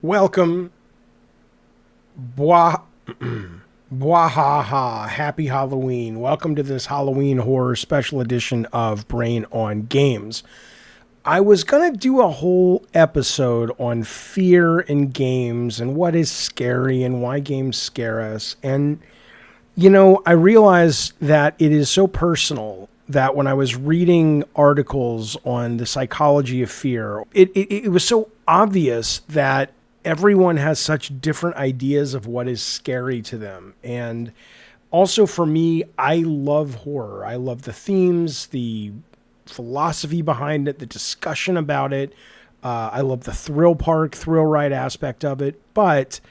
Welcome, Bwah, Bwahaha, Happy Halloween. Welcome to this Halloween horror special edition of Brain on Games. I was going to do a whole episode on fear in games and what is scary and why games scare us. And, I realized that it is so personal that when I was reading articles on the psychology of fear, it was so obvious that everyone has such different ideas of what is scary to them. And also for me, I love horror. I love the themes, the philosophy behind it, the discussion about it. I love the thrill ride aspect of it, but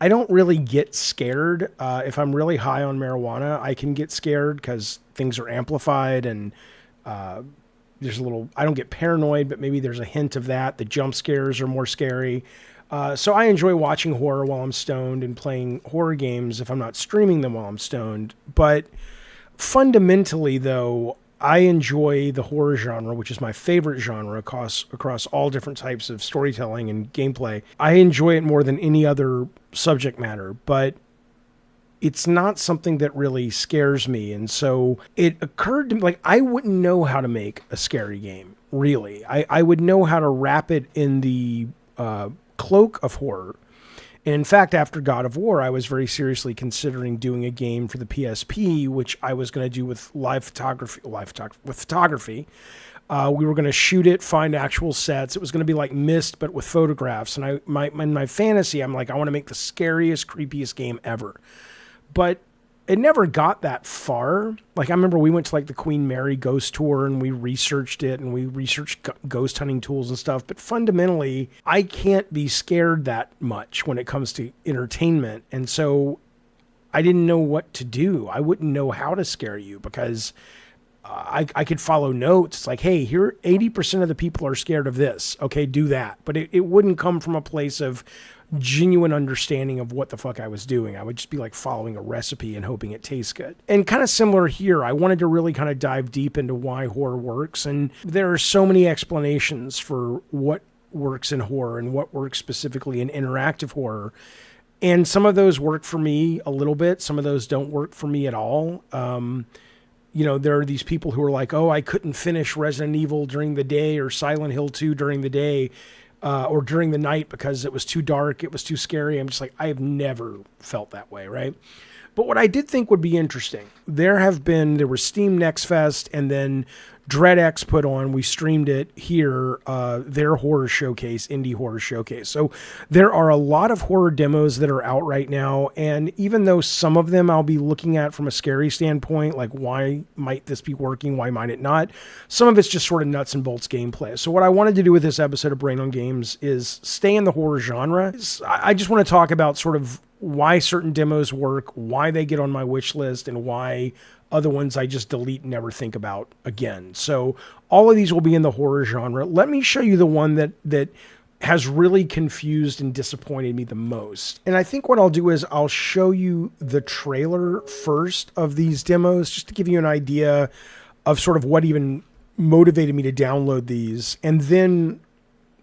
I don't really get scared. If I'm really high on marijuana, I can get scared because things are amplified and I don't get paranoid, but maybe there's a hint of that. The jump scares are more scary. So I enjoy watching horror while I'm stoned and playing horror games if I'm not streaming them while I'm stoned. But fundamentally, though, I enjoy the horror genre, which is my favorite genre across all different types of storytelling and gameplay. I enjoy it more than any other subject matter, but it's not something that really scares me. And so it occurred to me, I wouldn't know how to make a scary game, really. I would know how to wrap it in the cloak of horror. And in fact, after God of War, I was very seriously considering doing a game for the PSP, which I was going to do with photography. We were going to shoot it, find actual sets. It was going to be like Myst, but with photographs. And my fantasy, I'm like, I want to make the scariest, creepiest game ever. But it never got that far. I remember we went to the Queen Mary ghost tour and we researched it and we researched ghost hunting tools and stuff. But fundamentally, I can't be scared that much when it comes to entertainment. And so I didn't know what to do. I wouldn't know how to scare you because I could follow notes. It's like, hey, here, 80% of the people are scared of this. Okay, do that. But it wouldn't come from a place of genuine understanding of what the fuck I was doing. I would just be following a recipe and hoping it tastes good. And kind of similar here, I wanted to really kind of dive deep into why horror works. And there are so many explanations for what works in horror and what works specifically in interactive horror. And some of those work for me a little bit. Some of those don't work for me at all. There are these people who are like, oh, I couldn't finish Resident Evil during the day or Silent Hill 2 during the day. Or during the night because it was too dark, it was too scary. I'm just I have never felt that way, right? But what I did think would be interesting, there was Steam Next Fest and then DreadX put on, we streamed it here, their horror showcase, indie horror showcase. So there are a lot of horror demos that are out right now. And even though some of them I'll be looking at from a scary standpoint, why might this be working? Why might it not? Some of it's just sort of nuts and bolts gameplay. So what I wanted to do with this episode of Brain on Games is stay in the horror genre. I just want to talk about sort of why certain demos work, why they get on my wish list, and why other ones I just delete and never think about again. So all of these will be in the horror genre. Let me show you the one that has really confused and disappointed me the most. And I think what I'll do is I'll show you the trailer first of these demos just to give you an idea of sort of what even motivated me to download these. And then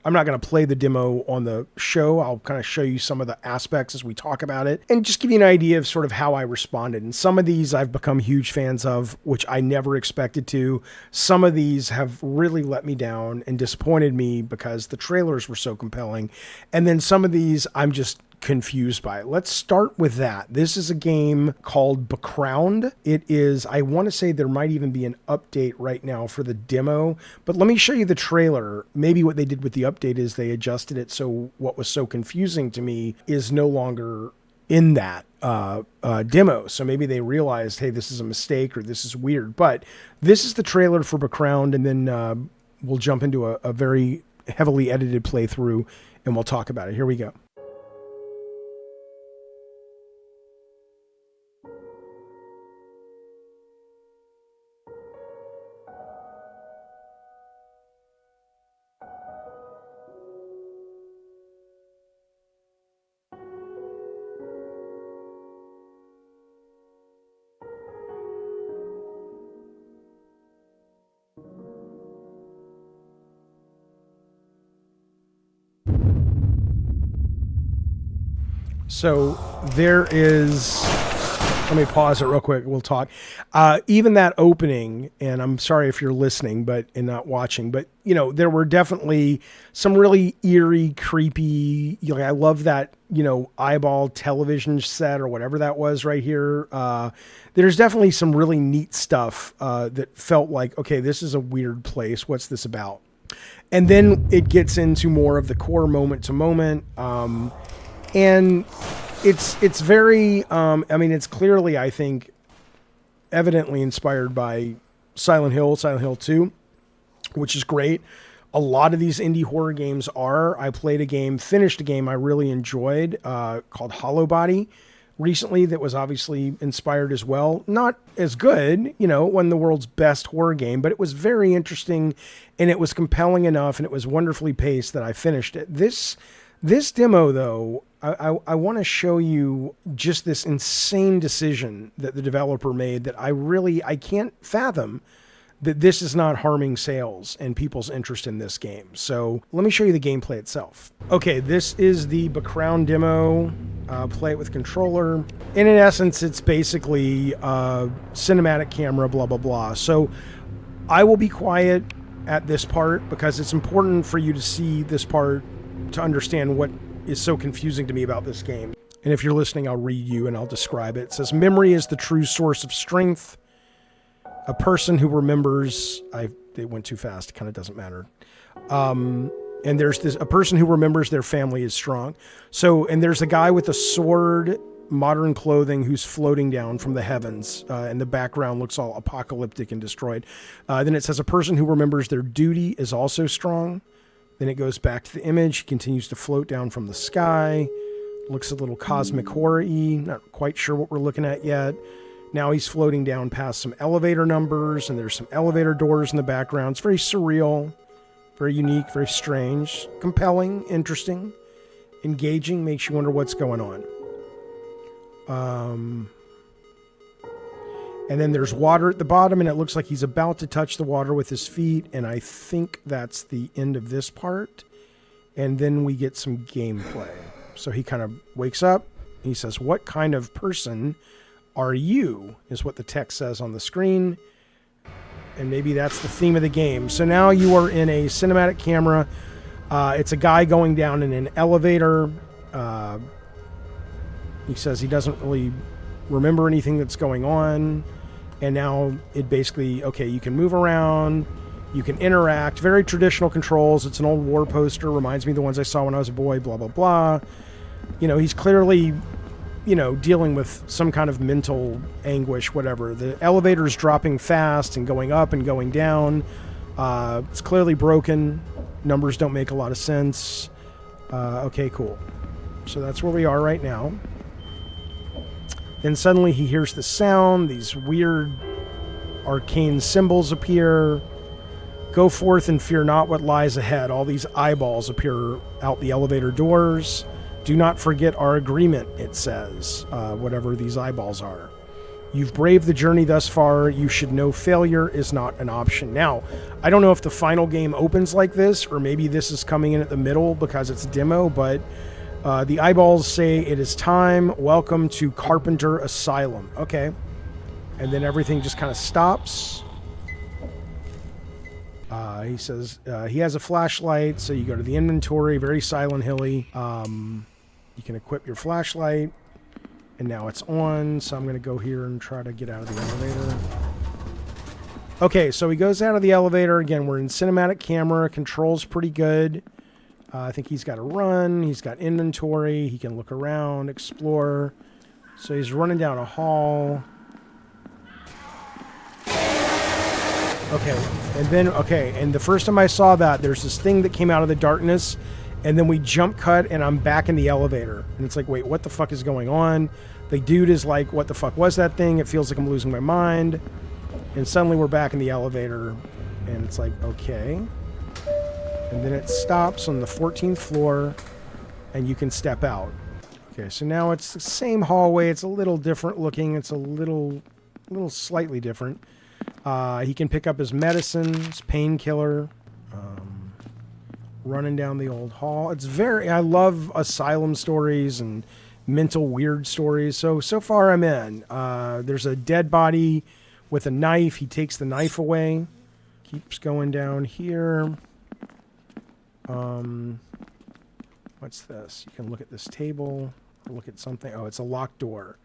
I'm not going to play the demo on the show. I'll kind of show you some of the aspects as we talk about it and just give you an idea of sort of how I responded. And some of these I've become huge fans of, which I never expected to. Some of these have really let me down and disappointed me because the trailers were so compelling. And then some of these I'm just confused by it. Let's start with that. This is a game called BECROWNED. It is, I want to say there might even be an update right now for the demo, but let me show you the trailer. Maybe what they did with the update is they adjusted it so what was so confusing to me is no longer in that demo. So maybe they realized, hey, this is a mistake or this is weird. But this is the trailer for BECROWNED, and then we'll jump into a very heavily edited playthrough and we'll talk about it. Here we go. So there is, let me pause it real quick. We'll talk. Even that opening, and I'm sorry if you're listening, but and not watching, but you know, there were definitely some really eerie, creepy, you know, I love that, you know, eyeball television set or whatever that was right here. There's definitely some really neat stuff that felt like, okay, this is a weird place. What's this about? And then it gets into more of the core moment to moment. And it's very, I mean, it's clearly, I think, evidently inspired by Silent Hill 2, which is great. A lot of these indie horror games are. I played a game, finished a game I really enjoyed called Hollow Body recently that was obviously inspired as well. Not as good, you know, wasn't the world's best horror game, but it was very interesting and it was compelling enough and it was wonderfully paced that I finished it. This demo, though, I want to show you just this insane decision that the developer made that I can't fathom that this is not harming sales and people's interest in this game. So let me show you the gameplay itself. Okay, this is the BECROWNED demo. Play it with controller. And in essence, it's basically cinematic camera, blah, blah, blah. So I will be quiet at this part because it's important for you to see this part to understand what is so confusing to me about this game. And if you're listening, I'll read you and I'll describe it. It says, memory is the true source of strength. A person who remembers, they went too fast, it kind of doesn't matter. And there's a person who remembers their family is strong. So, and there's a guy with a sword, modern clothing, who's floating down from the heavens. And the background looks all apocalyptic and destroyed. Then it says a person who remembers their duty is also strong. Then it goes back to the image. He continues to float down from the sky. Looks a little cosmic horror-y. Not quite sure what we're looking at yet. Now he's floating down past some elevator numbers, and there's some elevator doors in the background. It's very surreal, very unique, very strange, compelling, interesting, engaging, makes you wonder what's going on. And then there's water at the bottom, and it looks like he's about to touch the water with his feet, and I think that's the end of this part. And then we get some gameplay. So he kind of wakes up, he says, "What kind of person are you?" is what the text says on the screen. And maybe that's the theme of the game. So now you are in a cinematic camera. It's a guy going down in an elevator. He says he doesn't really remember anything that's going on. And now it basically, okay, you can move around, you can interact, very traditional controls. It's an old war poster, reminds me of the ones I saw when I was a boy, blah, blah, blah. You know, he's clearly, you know, dealing with some kind of mental anguish, whatever. The elevator's dropping fast and going up and going down. It's clearly broken. Numbers don't make a lot of sense. Okay, cool. So that's where we are right now. Then suddenly he hears the sound. These weird arcane symbols appear. Go forth and fear not what lies ahead. All these eyeballs appear out the elevator doors. Do not forget our agreement, it says, whatever these eyeballs are. You've braved the journey thus far. You should know failure is not an option. Now, I don't know if the final game opens like this, or maybe this is coming in at the middle because it's a demo, but the eyeballs say it is time. Welcome to Carpenter Asylum. Okay. And then everything just kind of stops. He says he has a flashlight, so you go to the inventory, very Silent Hilly. You can equip your flashlight, and now it's on, so I'm going to go here and try to get out of the elevator. Okay, so he goes out of the elevator. Again, we're in cinematic camera. Controls pretty good. I think he's got a run. He's got inventory. He can look around, explore. So he's running down a hall. Okay, and then, and the first time I saw that, there's this thing that came out of the darkness, and then we jump cut, and I'm back in the elevator. And it's like, wait, what the fuck is going on? The dude is like, what the fuck was that thing? It feels like I'm losing my mind. And suddenly we're back in the elevator, and it's like, okay. And then it stops on the 14th floor, and you can step out. Okay, so now it's the same hallway. It's a little different looking. It's a little slightly different. He can pick up his medicine, his painkiller, running down the old hall. It's I love asylum stories and mental weird stories. So far I'm in. There's a dead body with a knife. He takes the knife away. Keeps going down here. What's this? You can look at this table. Look at something. Oh, it's a locked door.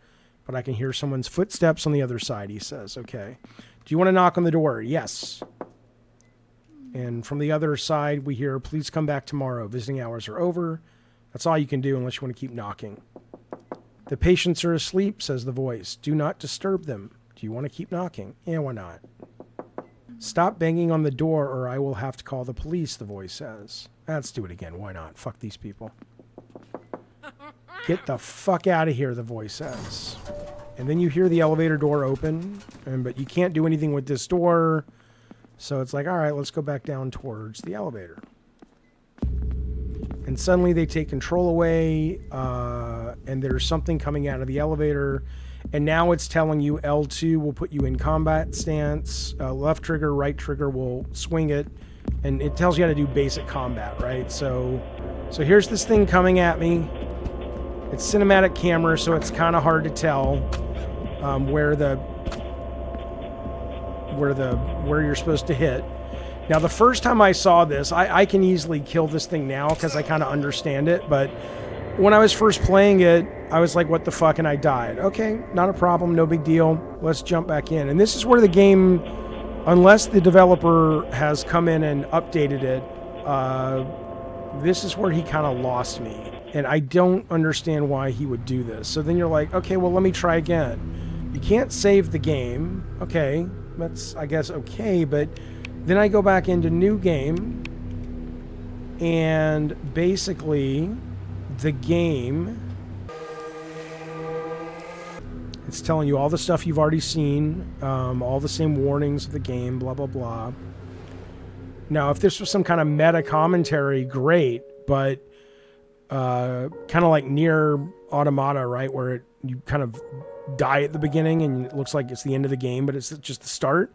But I can hear someone's footsteps on the other side, he says. Okay. Do you want to knock on the door? Yes. And from the other side, we hear, please come back tomorrow. Visiting hours are over. That's all you can do unless you want to keep knocking. The patients are asleep, says the voice. Do not disturb them. Do you want to keep knocking? Yeah, why not? Stop banging on the door or I will have to call the police, the voice says. Let's do it again. Why not? Fuck these people. Get the fuck out of here, the voice says. And then you hear the elevator door open, but you can't do anything with this door. So it's like, all right, let's go back down towards the elevator. And suddenly they take control away, and there's something coming out of the elevator. And now it's telling you L2 will put you in combat stance. Left trigger, right trigger will swing it. And it tells you how to do basic combat, right? So here's this thing coming at me. It's cinematic camera, so it's kind of hard to tell where you're supposed to hit. Now, the first time I saw this, I can easily kill this thing now because I kind of understand it. But when I was first playing it, I was like, what the fuck? And I died. Okay, not a problem. No big deal. Let's jump back in. And this is where the game, unless the developer has come in and updated it, this is where he kind of lost me. And I don't understand why he would do this. So then you're like, okay, well, let me try again. You can't save the game. Okay, that's, I guess, okay. But then I go back into new game. And basically, the game, it's telling you all the stuff you've already seen. All the same warnings of the game, blah, blah, blah. Now, if this was some kind of meta commentary, great. But kind of like near Automata, right, where you kind of die at the beginning and it looks like it's the end of the game, but it's just the start.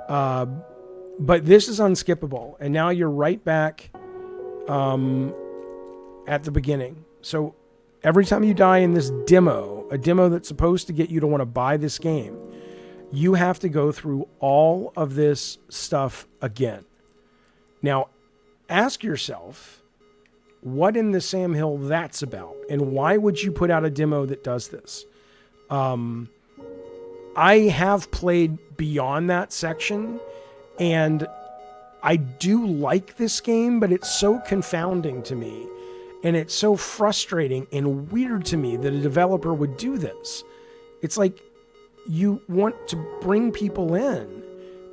But this is unskippable, and now you're right back at the beginning. So every time you die in this demo, a demo that's supposed to get you to want to buy this game, you have to go through all of this stuff again. Now, ask yourself, what in the Sam Hill that's about, and why would you put out a demo that does this? I have played beyond that section, and I do like this game, but it's so confounding to me, and it's so frustrating and weird to me that a developer would do this. It's like you want to bring people in.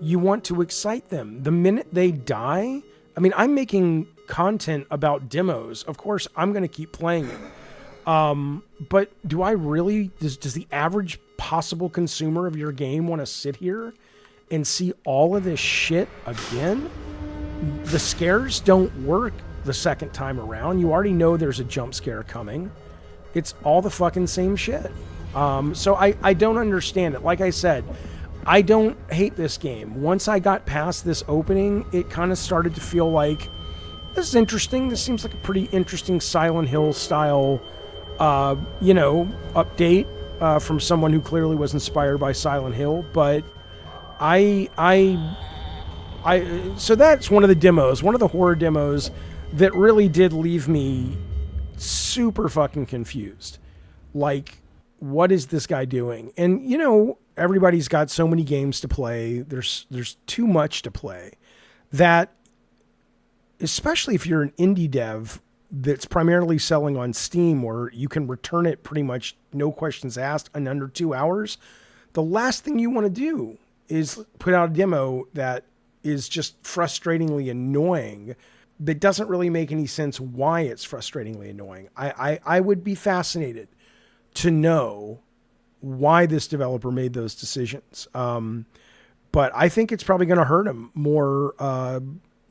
You want to excite them. The minute they die, I mean, I'm making content about demos. Of course, I'm going to keep playing it. But do I really, does the average possible consumer of your game want to sit here and see all of this shit again? The scares don't work the second time around. You already know there's a jump scare coming. It's all the fucking same shit. So I don't understand it. Like I said, I don't hate this game. Once I got past this opening, it kind of started to feel like, this is interesting. This seems like a pretty interesting Silent Hill style, update from someone who clearly was inspired by Silent Hill. But so that's one of the demos, one of the horror demos that really did leave me super fucking confused. Like, what is this guy doing? And, everybody's got so many games to play. There's too much to play that, especially if you're an indie dev that's primarily selling on Steam where you can return it pretty much no questions asked in under 2 hours, the last thing you want to do is put out a demo that is just frustratingly annoying, that doesn't really make any sense why it's frustratingly annoying. I would be fascinated to know why this developer made those decisions. But I think it's probably going to hurt him more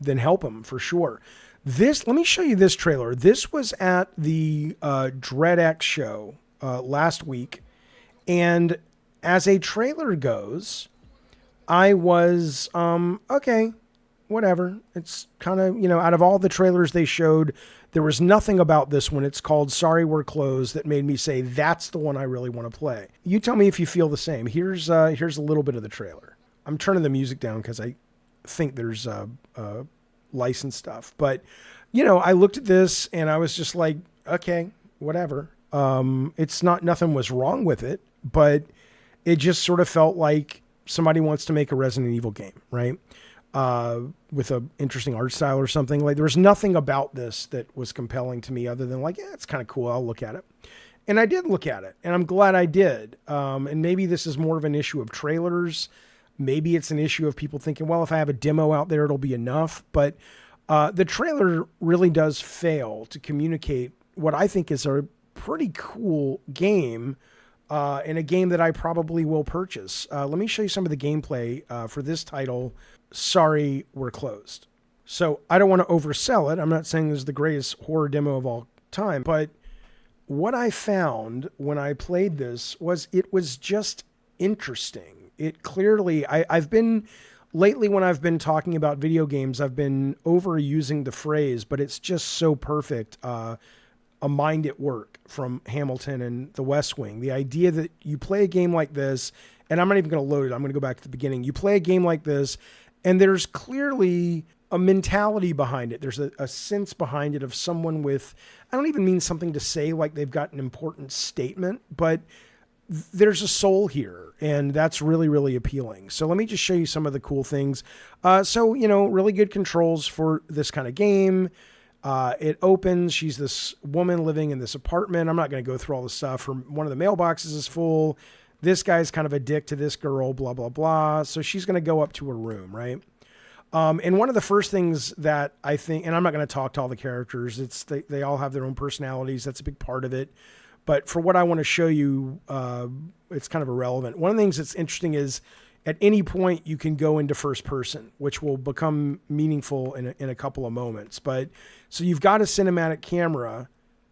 than help him for sure. Let me show you this trailer. This was at the DreadX show last week. And as a trailer goes, I was, okay, whatever. It's kind of, out of all the trailers they showed, there was nothing about this one. It's called Sorry We're Closed that made me say, that's the one I really want to play. You tell me if you feel the same. Here's a little bit of the trailer. I'm turning the music down because I think there's licensed stuff. But, I looked at this and I was just like, okay, whatever. Nothing was wrong with it, but it just sort of felt like somebody wants to make a Resident Evil game, right? With a interesting art style or something. Like, there was nothing about this that was compelling to me other than like, yeah, it's kind of cool. I'll look at it. And I did look at it, and I'm glad I did. And maybe this is more of an issue of trailers. Maybe it's an issue of people thinking, well, if I have a demo out there, it'll be enough. But the trailer really does fail to communicate what I think is a pretty cool game, and a game that I probably will purchase. Let me show you some of the gameplay for this title, Sorry We're Closed. So I don't want to oversell it. I'm not saying this is the greatest horror demo of all time, but what I found when I played this was it was just interesting. It clearly, I've been, lately when I've been talking about video games, I've been overusing the phrase, but it's just so perfect. A Mind at Work from Hamilton and The West Wing. The idea that you play a game like this, and I'm not even going to load it. I'm going to go back to the beginning. You play a game like this, and there's clearly a mentality behind it. There's a sense behind it of someone with, I don't even mean something to say like they've got an important statement, but there's a soul here, and that's really, really appealing. So let me just show you some of the cool things. Really good controls for this kind of game. It opens, she's this woman living in this apartment. I'm not going to go through all the stuff. One of the mailboxes is full. This guy's kind of a dick to this girl, blah, blah, blah. So she's going to go up to her room, right? And one of the first things that I think, and I'm not going to talk to all the characters. They all have their own personalities. That's a big part of it. But for what I want to show you, it's kind of irrelevant. One of the things that's interesting is at any point you can go into first person, which will become meaningful in a couple of moments. But so you've got a cinematic camera,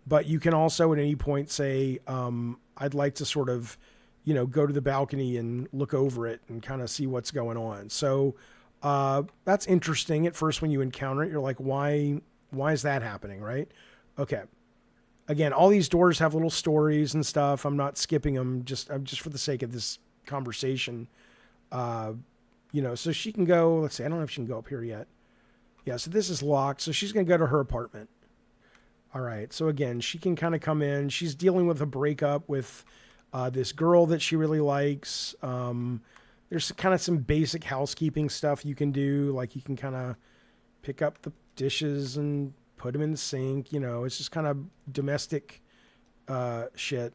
but you can also at any point say, I'd like to sort of, go to the balcony and look over it and kind of see what's going on. So that's interesting. At first, when you encounter it, you're like, why is that happening? Right? Okay. Again, all these doors have little stories and stuff. I'm not skipping them just for the sake of this conversation. So she can go, let's see, I don't know if she can go up here yet. Yeah. So this is locked. So she's going to go to her apartment. All right. So again, she can kind of come in. She's dealing with a breakup with, this girl that she really likes. There's kind of some basic housekeeping stuff you can do. Like you can kind of pick up the dishes and put them in the sink. It's just kind of domestic, shit.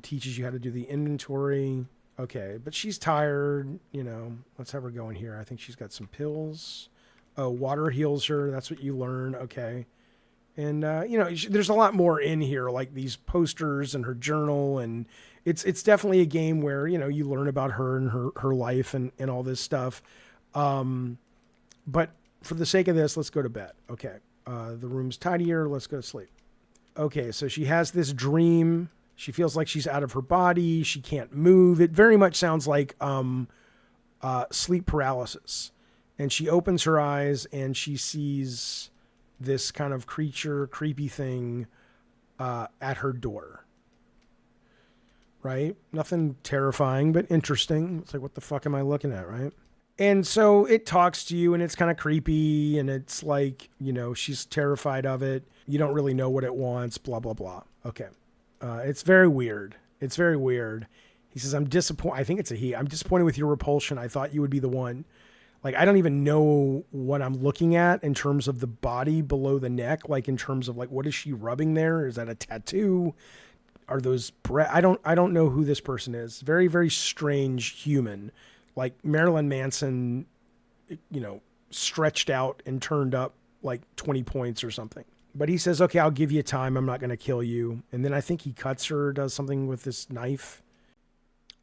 Teaches you how to do the inventory. Okay, but she's tired, let's have her go in here. I think she's got some pills. Oh, water heals her. That's what you learn. Okay. And, there's a lot more in here, like these posters and her journal. And it's definitely a game where, you learn about her and her life and all this stuff. But for the sake of this, let's go to bed. Okay. The room's tidier. Let's go to sleep. Okay. So she has this dream. She feels like she's out of her body. She can't move. It very much sounds like sleep paralysis. And she opens her eyes and she sees this kind of creepy thing at her door. Right? Nothing terrifying, but interesting. It's like, what the fuck am I looking at, right? And so it talks to you and it's kind of creepy and it's like, she's terrified of it. You don't really know what it wants, blah, blah, blah. Okay. It's very weird. It's very weird. He says, I'm disappointed. I think it's a he. I'm disappointed with your repulsion. I thought you would be the one. Like, I don't even know what I'm looking at in terms of the body below the neck. Like in terms of like, what is she rubbing there? Is that a tattoo? Are those I don't know who this person is. Very, very strange human. Like Marilyn Manson, stretched out and turned up like 20 points or something. But he says, okay, I'll give you time. I'm not going to kill you. And then I think he cuts her, does something with this knife.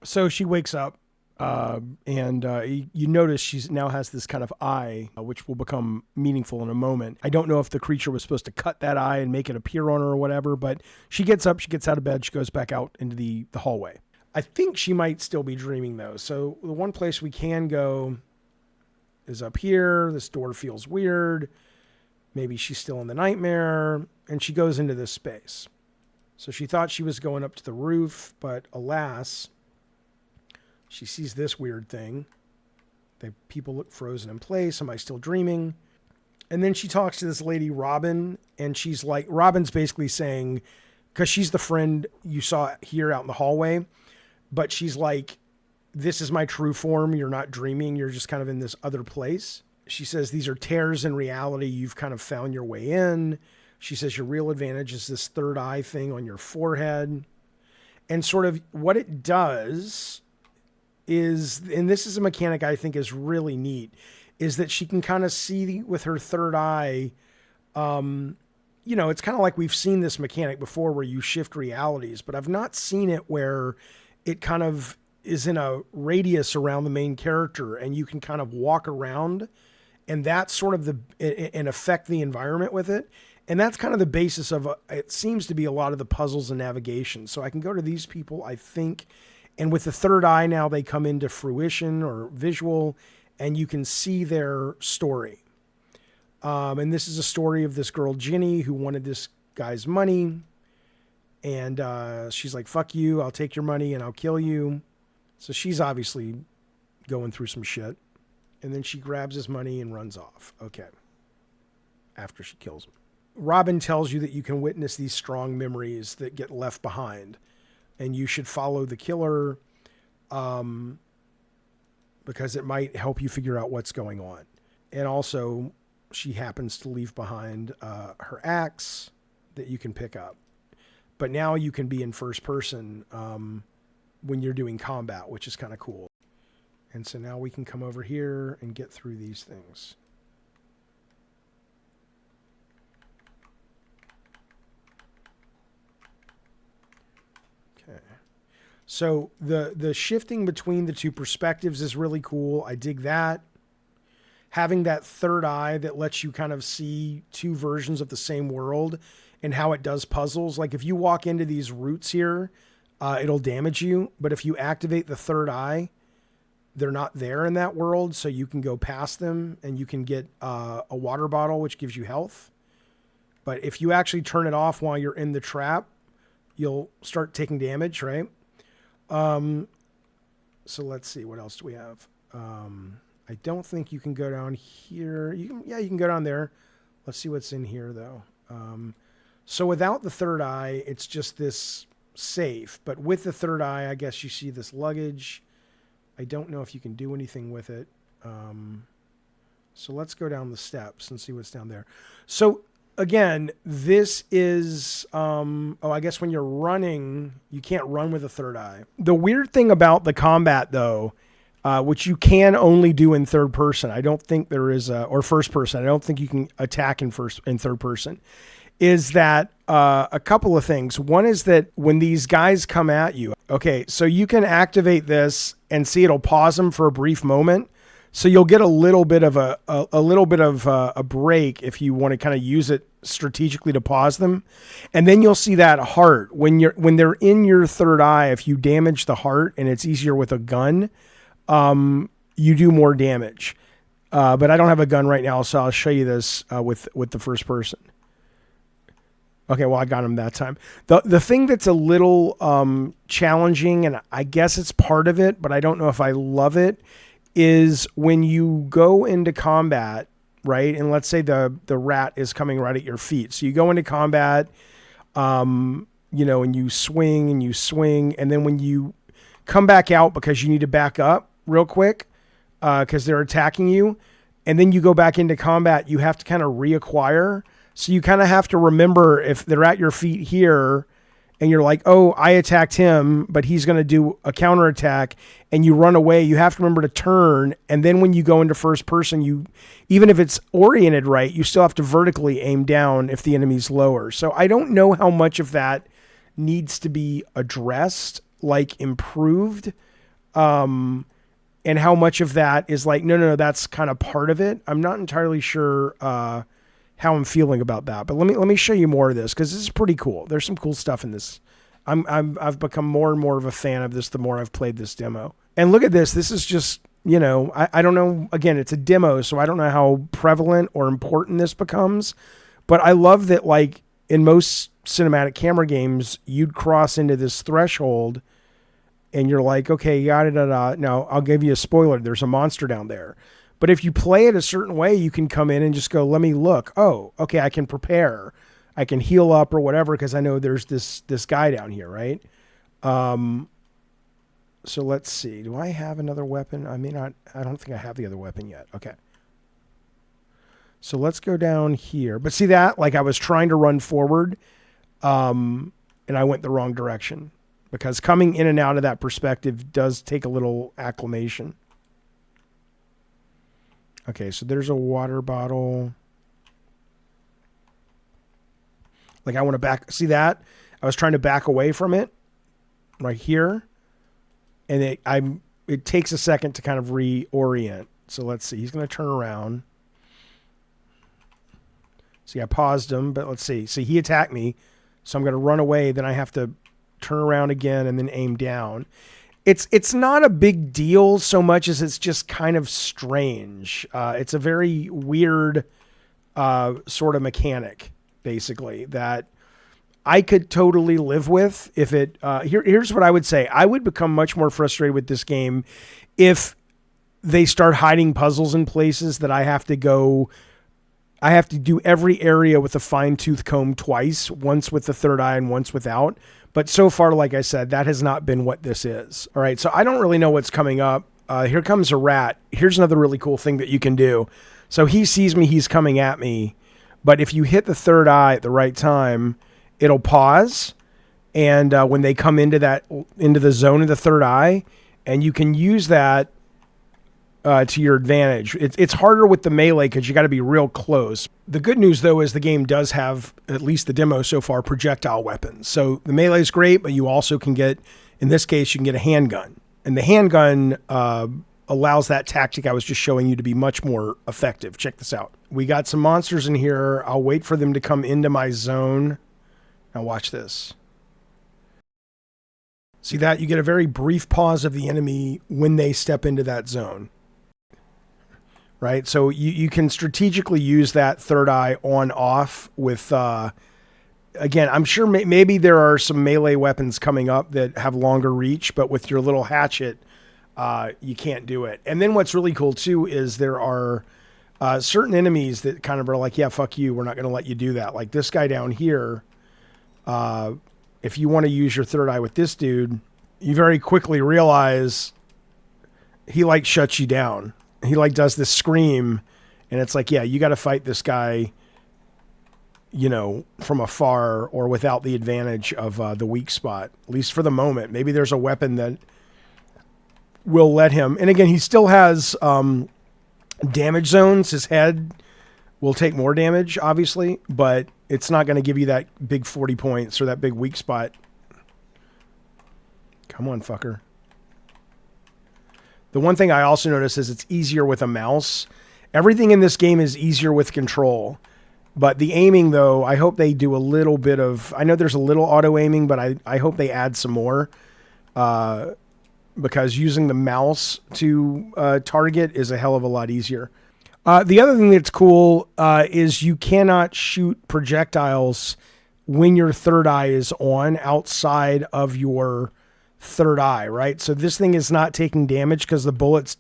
So she wakes up and you notice she now has this kind of eye, which will become meaningful in a moment. I don't know if the creature was supposed to cut that eye and make it appear on her or whatever, but she gets up, she gets out of bed, she goes back out into the hallway. I think she might still be dreaming though. So the one place we can go is up here. This door feels weird. Maybe she's still in the nightmare. And she goes into this space. So she thought she was going up to the roof, but alas, she sees this weird thing. People look frozen in place. Am I still dreaming? And then she talks to this lady, Robin, and she's like, Robin's basically saying, because she's the friend you saw here out in the hallway, but she's like, this is my true form. You're not dreaming. You're just kind of in this other place. She says, these are tears in reality. You've kind of found your way in. She says, your real advantage is this third eye thing on your forehead. And sort of what it does is, and this is a mechanic I think is really neat, is that she can kind of see with her third eye. It's kind of like we've seen this mechanic before where you shift realities, but I've not seen it where it kind of is in a radius around the main character and you can kind of walk around and that's sort of and affect the environment with it. And that's kind of the basis of, it seems to be a lot of the puzzles and navigation. So I can go to these people, I think, and with the third eye now they come into fruition or visual and you can see their story. And this is a story of this girl, Ginny, who wanted this guy's money. And she's like, fuck you, I'll take your money and I'll kill you. So she's obviously going through some shit. And then she grabs his money and runs off. Okay. After she kills him. Robin tells you that you can witness these strong memories that get left behind. And you should follow the killer because it might help you figure out what's going on. And also, she happens to leave behind her axe that you can pick up. But now you can be in first person when you're doing combat, which is kind of cool. And so now we can come over here and get through these things. Okay. So the shifting between the two perspectives is really cool. I dig that. Having that third eye that lets you kind of see two versions of the same world and how it does puzzles. Like if you walk into these roots here, it'll damage you. But if you activate the third eye, they're not there in that world. So you can go past them and you can get a water bottle, which gives you health. But if you actually turn it off while you're in the trap, you'll start taking damage, right? So let's see, what else do we have? I don't think you can go down here. You can go down there. Let's see what's in here though. So without the third eye, it's just this safe, but with the third eye, I guess you see this luggage. I don't know if you can do anything with it. So let's go down the steps and see what's down there. So again, this is, I guess when you're running, you can't run with a third eye. The weird thing about the combat though, which you can only do in third person. I don't think there is or first person. I don't think you can attack in third person, is that a couple of things. One is that when these guys come at you, okay, so you can activate this and see it'll pause them for a brief moment. So you'll get a little bit of a break if you want to kind of use it strategically to pause them. And then you'll see that heart when they're in your third eye. If you damage the heart, and it's easier with a gun, you do more damage. But I don't have a gun right now, so I'll show you this with the first person. Okay, well, I got him that time. The thing that's a little challenging, and I guess it's part of it, but I don't know if I love it, is when you go into combat, right? And let's say the rat is coming right at your feet. So you go into combat, and you swing, and then when you come back out because you need to back up real quick because they're attacking you, and then you go back into combat, you have to kind of reacquire. So you kind of have to remember if they're at your feet here and you're like, oh, I attacked him, but he's going to do a counterattack, and you run away, you have to remember to turn. And then when you go into first person, even if it's oriented right, you still have to vertically aim down if the enemy's lower. So I don't know how much of that needs to be addressed, like improved, and how much of that is like, no, that's kind of part of it. I'm not entirely sure how I'm feeling about that, but let me show you more of this because this is pretty cool. There's some cool stuff in this. I've become more and more of a fan of this the more I've played this demo. And look at this. This is just you know, I don't know. Again, it's a demo, so I don't know how prevalent or important this becomes. But I love that, like, in most cinematic camera games, you'd cross into this threshold and you're like, okay, yada, yada. Now, I'll give you a spoiler. There's a monster down there. But if you play it a certain way, you can come in and just go, let me look. Oh, okay, I can prepare. I can heal up or whatever because I know there's this guy down here, right? So let's see. Do I have another weapon? I don't think I have the other weapon yet. Okay. So let's go down here. But see that? Like I was trying to run forward, and I went the wrong direction because coming in and out of that perspective does take a little acclimation. Okay, so there's a water bottle. Like I want to back. See that? I was trying to back away from it right here. And it takes a second to kind of reorient. So let's see. He's going to turn around. See, I paused him, but let's see. See, he attacked me. So I'm going to run away. Then I have to turn around again and then aim down. It's not a big deal so much as it's just kind of strange. It's a very weird sort of mechanic, basically, that I could totally live with if it, here's what I would say. I would become much more frustrated with this game if they start hiding puzzles in places that I have to do every area with a fine-tooth comb twice, once with the third eye and once without. But so far, like I said, that has not been what this is. All right, so I don't really know what's coming up. Here comes a rat. Here's another really cool thing that you can do. So he sees me, he's coming at me. But if you hit the third eye at the right time, it'll pause, and when they come into the zone of the third eye, and you can use that to your advantage. It's harder with the melee because you got to be real close. The good news, though, is the game does have, at least the demo so far, projectile weapons. So the melee is great, but you also can get, in this case, you can get a handgun. And the handgun allows that tactic I was just showing you to be much more effective. Check this out. We got some monsters in here. I'll wait for them to come into my zone. Now watch this. See that? You get a very brief pause of the enemy when they step into that zone. Right? So you can strategically use that third eye on off with, again, I'm sure maybe there are some melee weapons coming up that have longer reach, but with your little hatchet, you can't do it. And then what's really cool too is there are certain enemies that kind of are like, yeah, fuck you. We're not going to let you do that. Like this guy down here. If you want to use your third eye with this dude, you very quickly realize he like shuts you down. He like does this scream, and it's like, yeah, you got to fight this guy, you know, from afar or without the advantage of the weak spot, at least for the moment. Maybe there's a weapon that will let him. And again, he still has damage zones. His head will take more damage, obviously, but it's not going to give you that big 40 points or that big weak spot. Come on, fucker. The one thing I also notice is it's easier with a mouse. Everything in this game is easier with control. But the aiming, though, I hope they do a little bit of... I know there's a little auto-aiming, but I hope they add some more. Because using the mouse to target is a hell of a lot easier. The other thing that's cool is you cannot shoot projectiles when your third eye is on outside of your third eye, right? So this thing is not taking damage because the bullets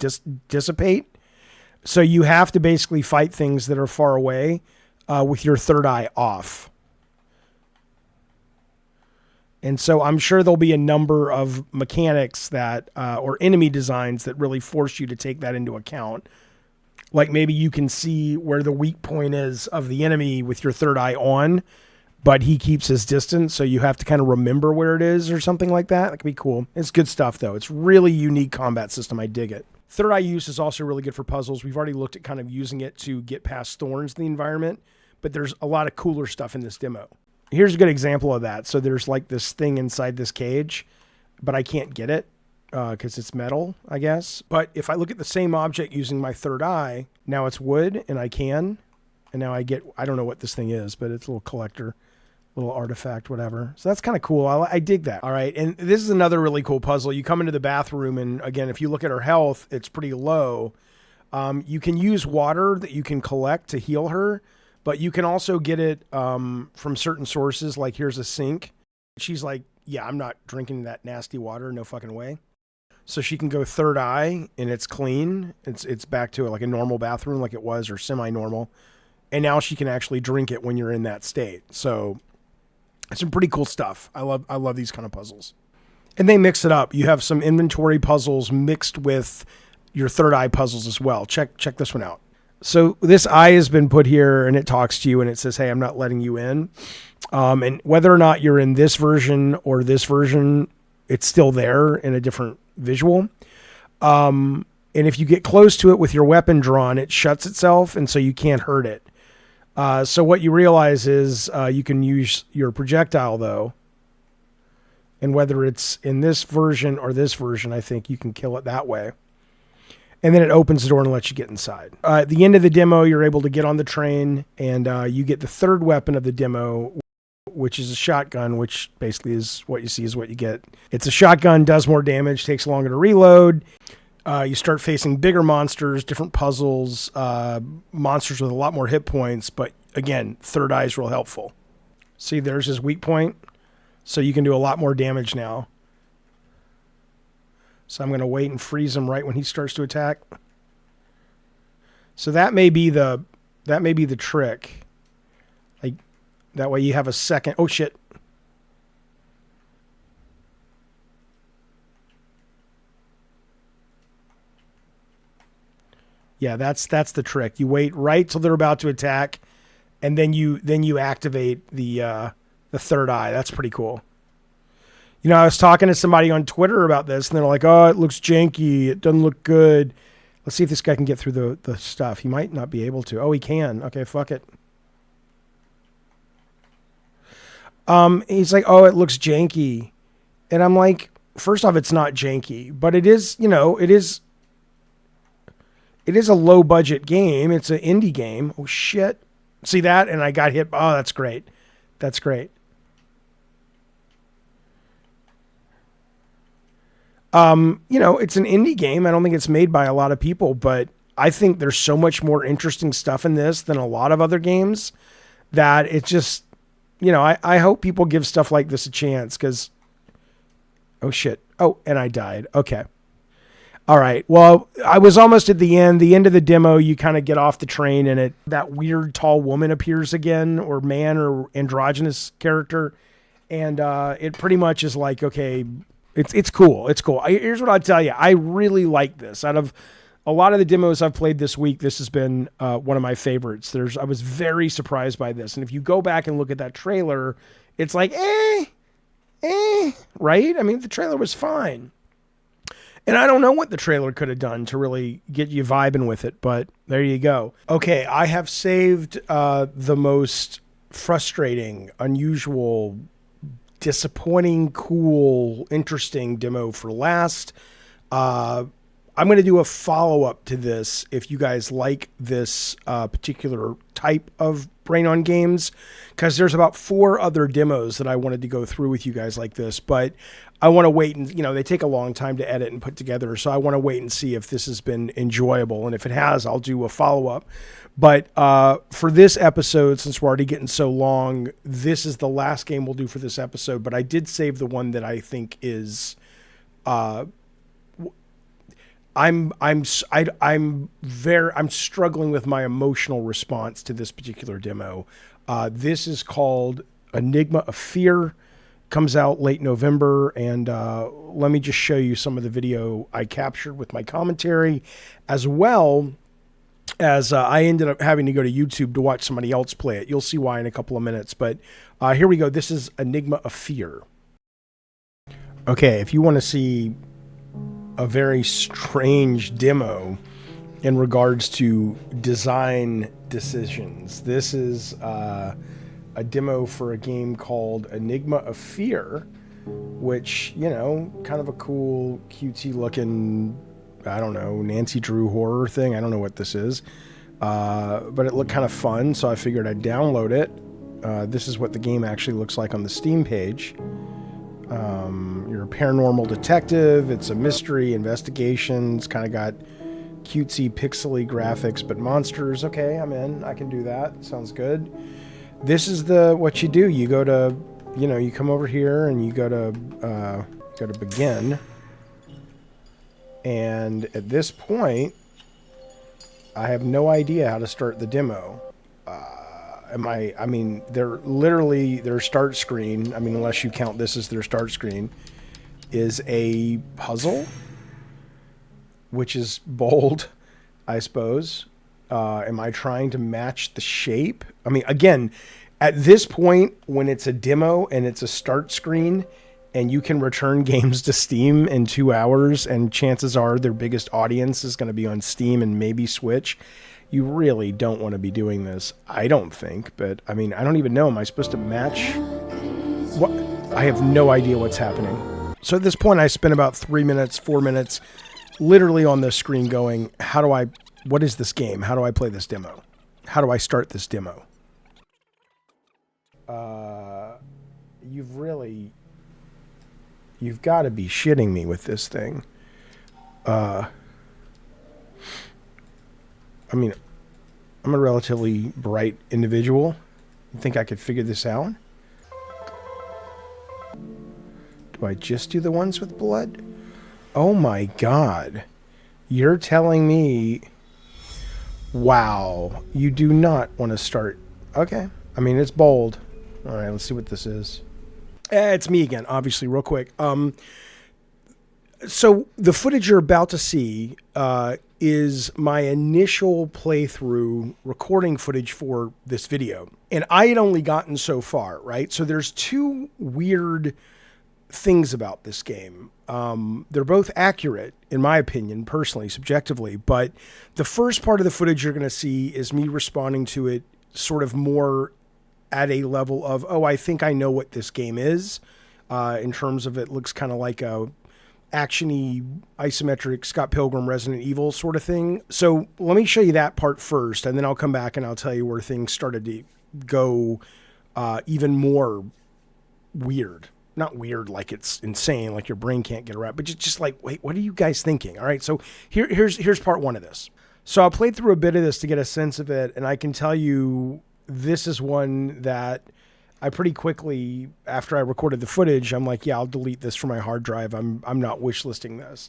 dissipate. So you have to basically fight things that are far away with your third eye off. And so I'm sure there'll be a number of mechanics that, or enemy designs that really force you to take that into account. Like maybe you can see where the weak point is of the enemy with your third eye on, but he keeps his distance, so you have to kind of remember where it is or something like that. That could be cool. It's good stuff, though. It's really unique combat system. I dig it. Third eye use is also really good for puzzles. We've already looked at kind of using it to get past thorns in the environment, but there's a lot of cooler stuff in this demo. Here's a good example of that. So there's like this thing inside this cage, but I can't get it because it's metal, I guess. But if I look at the same object using my third eye, now it's wood and I can. And now I get, I don't know what this thing is, but it's a little collector. Little artifact, whatever. So that's kind of cool. I dig that. All right. And this is another really cool puzzle. You come into the bathroom, and again, if you look at her health, it's pretty low. You can use water that you can collect to heal her, but you can also get it from certain sources. Like here's a sink. She's like, yeah, I'm not drinking that nasty water. No fucking way. So she can go third eye, and it's clean. It's back to like a normal bathroom like it was, or semi-normal. And now she can actually drink it when you're in that state. So it's some pretty cool stuff. I love these kind of puzzles. And they mix it up. You have some inventory puzzles mixed with your third eye puzzles as well. Check this one out. So this eye has been put here, and it talks to you, and it says, hey, I'm not letting you in. And whether or not you're in this version or this version, it's still there in a different visual. And if you get close to it with your weapon drawn, it shuts itself, and so you can't hurt it. So what you realize is you can use your projectile, though. And whether it's in this version or this version, I think you can kill it that way. And then it opens the door and lets you get inside. At the end of the demo, you're able to get on the train, and you get the third weapon of the demo, which is a shotgun, which basically is what you see is what you get. It's a shotgun, does more damage, takes longer to reload. You start facing bigger monsters, different puzzles, monsters with a lot more hit points. But again, third eye is real helpful. See, there's his weak point. So you can do a lot more damage now. So I'm going to wait and freeze him right when he starts to attack. So that may be the trick. Like that way you have a second. Oh shit. Yeah, that's the trick. You wait right till they're about to attack, and then you activate the third eye. That's pretty cool. You know, I was talking to somebody on Twitter about this, and they're like, "Oh, it looks janky. It doesn't look good." Let's see if this guy can get through the stuff. He might not be able to. Oh, he can. Okay, fuck it. He's like, "Oh, it looks janky," and I'm like, first off, it's not janky, but it is. You know, it is. It is a low budget game. It's an indie game. Oh shit. See that? And I got hit. Oh, that's great. That's great. You know, it's an indie game. I don't think it's made by a lot of people, but I think there's so much more interesting stuff in this than a lot of other games that it's just, you know, I hope people give stuff like this a chance because, oh shit. Oh, and I died. Okay. All right. Well, I was almost at the end. The end of the demo, you kind of get off the train and that weird tall woman appears again, or man, or androgynous character. And it pretty much is like, okay, it's cool. It's cool. Here's what I'll tell you. I really like this. Out of a lot of the demos I've played this week, this has been one of my favorites. I was very surprised by this. And if you go back and look at that trailer, it's like, right? I mean, the trailer was fine. And I don't know what the trailer could have done to really get you vibing with it, but there you go. Okay, I have saved the most frustrating, unusual, disappointing, cool, interesting demo for last. I'm going to do a follow-up to this if you guys like this particular type of Brain on Games, because there's about 4 other demos that I wanted to go through with you guys like this, but I want to wait and, you know, they take a long time to edit and put together, so I want to wait and see if this has been enjoyable, and if it has, I'll do a follow-up. But for this episode, since we're already getting so long, this is the last game we'll do for this episode, but I did save the one that I think is... I'm struggling with my emotional response to this particular demo. This is called Enigma of Fear. Comes out late November, and let me just show you some of the video I captured with my commentary, as well as I ended up having to go to YouTube to watch somebody else play it. You'll see why in a couple of minutes, but here we go. This is Enigma of Fear. Okay, if you want to see a very strange demo in regards to design decisions, this is a demo for a game called Enigma of Fear, which, you know, kind of a cool, cutesy looking, I don't know, Nancy Drew horror thing. I don't know what this is, but it looked kind of fun, so I figured I'd download it. This is what the game actually looks like on the Steam page. You're a paranormal detective. It's a mystery investigation. It's kind of got cutesy pixely graphics, but monsters. Okay, I'm in. I can do that. Sounds good. This is what you do. You go to, you come over here and you go to begin. And at this point, I have no idea how to start the demo. Their start screen, unless you count this as their start screen, is a puzzle, which is bold, I suppose. Am I trying to match the shape? Again, at this point, when it's a demo and it's a start screen, and you can return games to Steam in 2 hours, and chances are their biggest audience is going to be on Steam and maybe Switch, you really don't want to be doing this. I don't think, but I don't even know. Am I supposed to match? What? I have no idea what's happening. So at this point, I spent about 4 minutes, literally on the screen going, what is this game? How do I play this demo? How do I start this demo? You've got to be shitting me with this thing. I'm a relatively bright individual. You think I could figure this out? Do I just do the ones with blood? Oh my God. You're telling me... Wow. You do not want to start... Okay. It's bold. All right, let's see what this is. It's me again, obviously, real quick. So the footage you're about to see is my initial playthrough recording footage for this video. And I had only gotten so far, right? So there's two weird things about this game. They're both accurate, in my opinion, personally, subjectively. But the first part of the footage you're going to see is me responding to it sort of more at a level of, I think I know what this game is. In terms of it looks kind of like a action-y, isometric Scott Pilgrim Resident Evil sort of thing. So let me show you that part first, and then I'll come back and I'll tell you where things started to go even more weird. Not weird like it's insane, like your brain can't get around, but just like, wait, what are you guys thinking? All right, so here's part one of this. So I played through a bit of this to get a sense of it, and I can tell you this is one that I pretty quickly, after I recorded the footage, I'm like, yeah, I'll delete this from my hard drive. I'm not wishlisting this.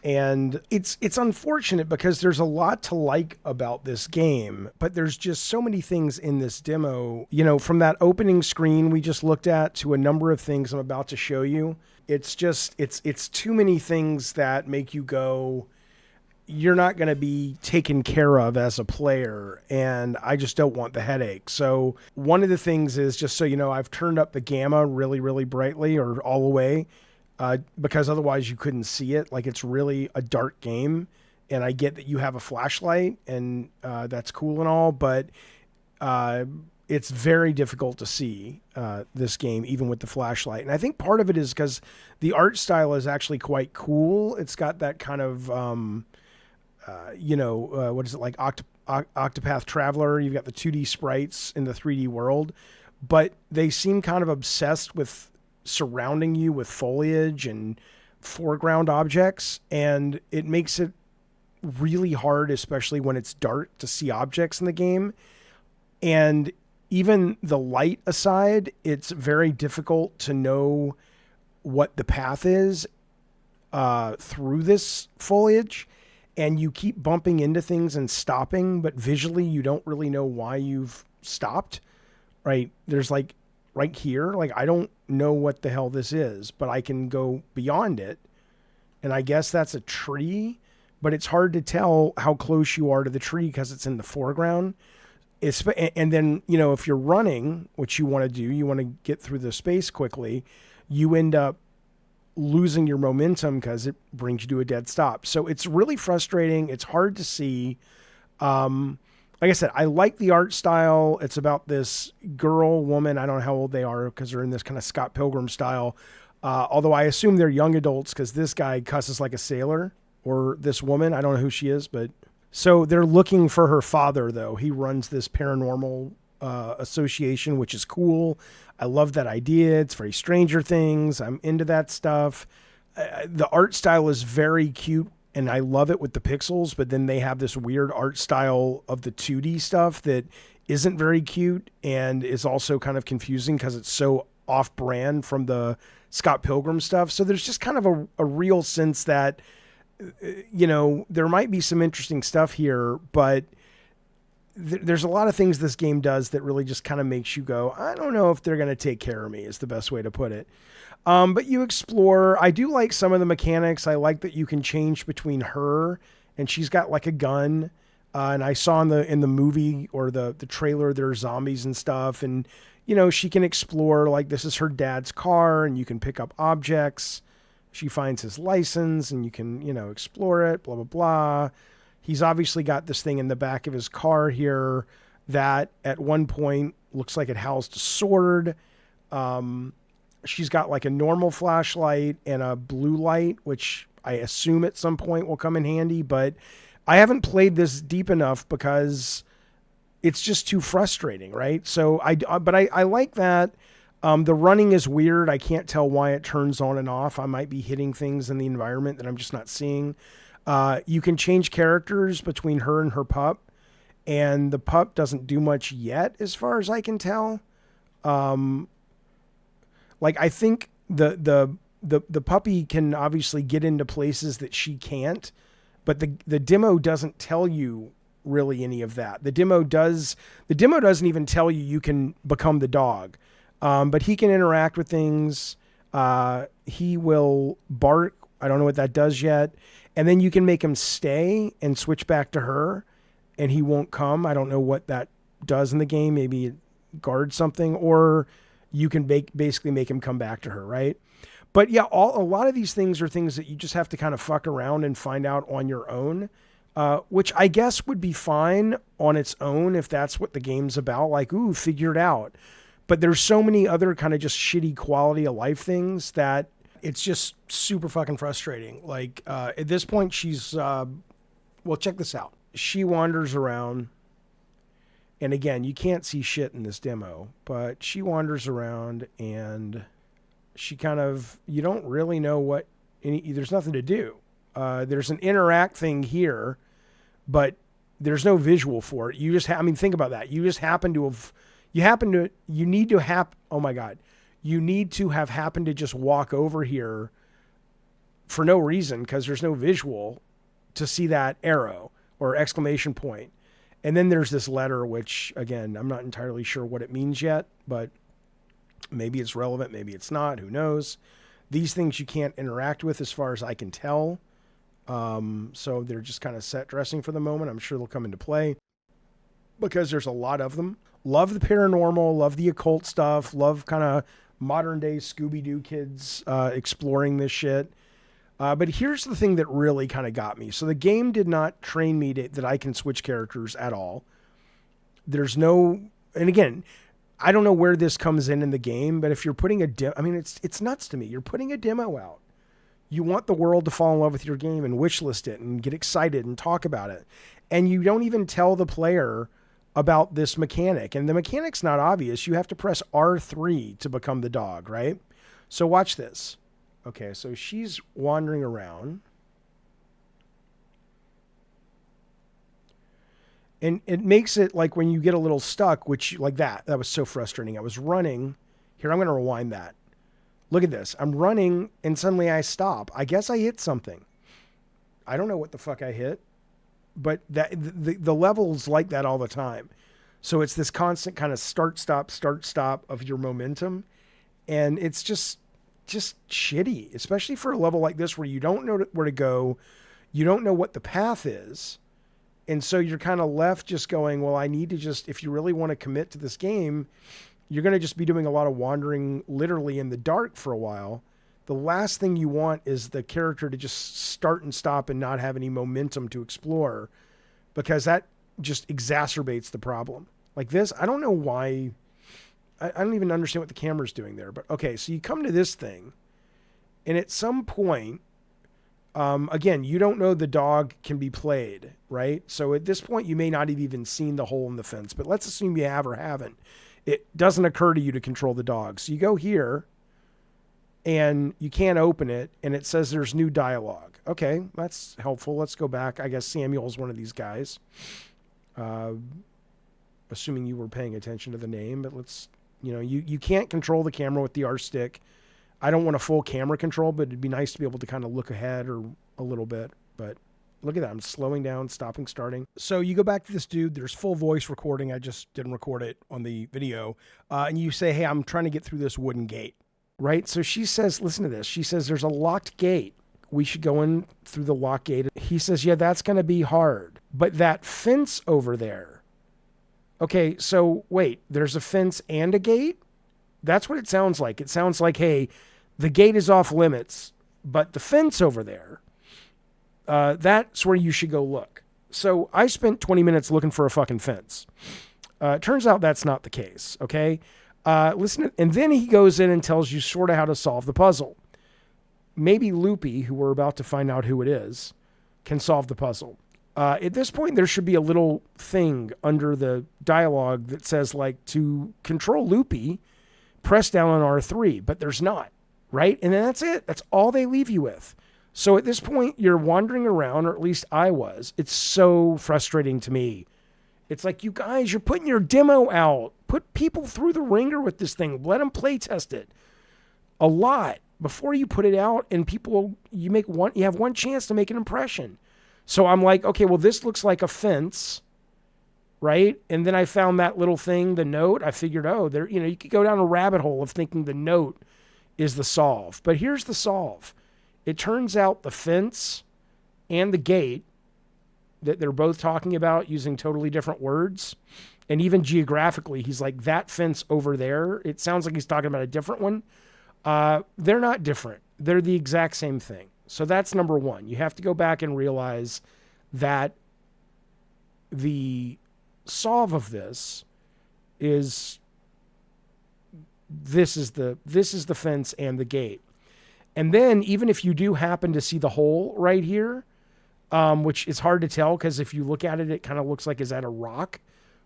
And it's unfortunate because there's a lot to like about this game, but there's just so many things in this demo, from that opening screen we just looked at to a number of things I'm about to show you. It's just, it's too many things that make you go, you're not going to be taken care of as a player, and I just don't want the headache. So one of the things is, just so you know, I've turned up the gamma really, really brightly, or all the way, because otherwise you couldn't see it. Like, it's really a dark game, and I get that you have a flashlight, and that's cool and all, but it's very difficult to see this game, even with the flashlight. And I think part of it is because the art style is actually quite cool. It's got that kind of... what is it, like Octopath Traveler? You've got the 2D sprites in the 3D world, but they seem kind of obsessed with surrounding you with foliage and foreground objects, and it makes it really hard, especially when it's dark, to see objects in the game. And even the light aside, it's very difficult to know what the path is through this foliage. And you keep bumping into things and stopping, but visually you don't really know why you've stopped, right? There's like right here, like I don't know what the hell this is, but I can go beyond it. And I guess that's a tree, but it's hard to tell how close you are to the tree because it's in the foreground. And then, if you're running, which you want to do, you want to get through the space quickly, you end up losing your momentum because it brings you to a dead stop. So it's really frustrating. It's hard to see. Like I said, I like the art style. It's about this woman. I don't know how old they are because they're in this kind of Scott Pilgrim style. Although I assume they're young adults because this guy cusses like a sailor, or this woman. I don't know who she is, but so they're looking for her father though. He runs this paranormal association, which is cool. I love that idea. It's very Stranger Things. I'm into that stuff. The art style is very cute, and I love it with the pixels, but then they have this weird art style of the 2D stuff that isn't very cute and is also kind of confusing because it's so off-brand from the Scott Pilgrim stuff. So there's just kind of a real sense that, you know, there might be some interesting stuff here, but there's a lot of things this game does that really just kind of makes you go, I don't know if they're going to take care of me, is the best way to put it. But you explore. I do like some of the mechanics. I like that you can change between her and she's got like a gun. And I saw in the movie or the trailer, there are zombies and stuff. And, you know, she can explore, like this is her dad's car and you can pick up objects. She finds his license and you can, you know, explore it, blah, blah, blah. He's obviously got this thing in the back of his car here that at one point looks like it housed a sword. She's got like a normal flashlight and a blue light, which I assume at some point will come in handy, but I haven't played this deep enough because it's just too frustrating, right? So I like that. The running is weird. I can't tell why it turns on and off. I might be hitting things in the environment that I'm just not seeing. You can change characters between her and her pup, and the pup doesn't do much yet, as far as I can tell. Like I think the puppy can obviously get into places that she can't, but the demo doesn't tell you really any of that. The demo doesn't even tell you can become the dog. But he can interact with things. He will bark. I don't know what that does yet. And then you can make him stay and switch back to her and he won't come. I don't know what that does in the game. Maybe it guards something, or you can basically make him come back to her. Right. But yeah, a lot of these things are things that you just have to kind of fuck around and find out on your own, which I guess would be fine on its own if that's what the game's about. Like, ooh, figure it out. But there's so many other kind of just shitty quality of life things that it's just super fucking frustrating. Like, at this point, she's, well, check this out. She wanders around. And again, you can't see shit in this demo, but she wanders around and she kind of, you don't really know there's nothing to do. There's an interact thing here, but there's no visual for it. You just, think about that. You just happen to have, you need to have happened to just walk over here for no reason because there's no visual to see that arrow or exclamation point. And then there's this letter, which again, I'm not entirely sure what it means yet, but maybe it's relevant. Maybe it's not. Who knows? These things you can't interact with as far as I can tell. So they're just kind of set dressing for the moment. I'm sure they'll come into play because there's a lot of them. Love the paranormal, love the occult stuff, love kind of modern day Scooby-Doo kids exploring this shit. But here's the thing that really kind of got me. So the game did not train me that I can switch characters at all. There's no, and again, I don't know where this comes in the game, but if you're putting it's nuts to me. You're putting a demo out. You want the world to fall in love with your game and wishlist it and get excited and talk about it. And you don't even tell the player about this mechanic. And the mechanic's not obvious. You have to press R3 to become the dog, right? So watch this. Okay, so she's wandering around. And it makes it like when you get a little stuck, which like that was so frustrating. I was running. Here, I'm going to rewind that. Look at this. I'm running and suddenly I stop. I guess I hit something. I don't know what the fuck I hit, but the level's like that all the time. So it's this constant kind of start, stop of your momentum. And it's just shitty, especially for a level like this where you don't know where to go. You don't know what the path is. And so you're kind of left just going, well, I need to just, if you really want to commit to this game, you're going to just be doing a lot of wandering literally in the dark for a while. The last thing you want is the character to just start and stop and not have any momentum to explore, because that just exacerbates the problem. Like this, I don't know why. I don't even understand what the camera's doing there, but okay. So you come to this thing and at some point, Again, you don't know the dog can be played, right? So at this point, you may not have even seen the hole in the fence, but let's assume you have or haven't. It doesn't occur to you to control the dog. So you go here and you can't open it, and it says there's new dialogue. Okay, that's helpful. Let's go back. I guess Samuel's one of these guys. Assuming you were paying attention to the name, but let's, you can't control the camera with the R stick. I don't want a full camera control, but it'd be nice to be able to kind of look ahead or a little bit. But look at that. I'm slowing down, stopping, starting. So you go back to this dude. There's full voice recording. I just didn't record it on the video. And you say, hey, I'm trying to get through this wooden gate, right? So she says, listen to this. She says, there's a locked gate. We should go in through the locked gate. He says, yeah, that's going to be hard. But that fence over there. Okay, so wait, there's a fence and a gate? That's what it sounds like. It sounds like, hey, the gate is off limits, but the fence over there, that's where you should go look. So I spent 20 minutes looking for a fucking fence. Turns out that's not the case, okay? Listen, and then he goes in and tells you sort of how to solve the puzzle. Maybe Loopy, who we're about to find out who it is, can solve the puzzle. At this point, there should be a little thing under the dialogue that says, like, to control Loopy, press down on R3, but there's not. Right? And then that's it. That's all they leave you with. So at this point, you're wandering around, or at least I was. It's so frustrating to me. It's like, you guys, you're putting your demo out. Put people through the ringer with this thing. Let them play test it a lot before you put it out, and people, you have one chance to make an impression. So I'm like, okay, well, this looks like a fence, right? And then I found that little thing, the note. I figured, there, you could go down a rabbit hole of thinking the note is the solve. But here's the solve. It turns out the fence and the gate that they're both talking about using totally different words. And even geographically, he's like, that fence over there. It sounds like he's talking about a different one. They're not different. They're the exact same thing. So that's number one. You have to go back and realize that the solve of this is the fence and the gate. And then even if you do happen to see the hole right here, which is hard to tell because if you look at it, it kind of looks like, is that a rock,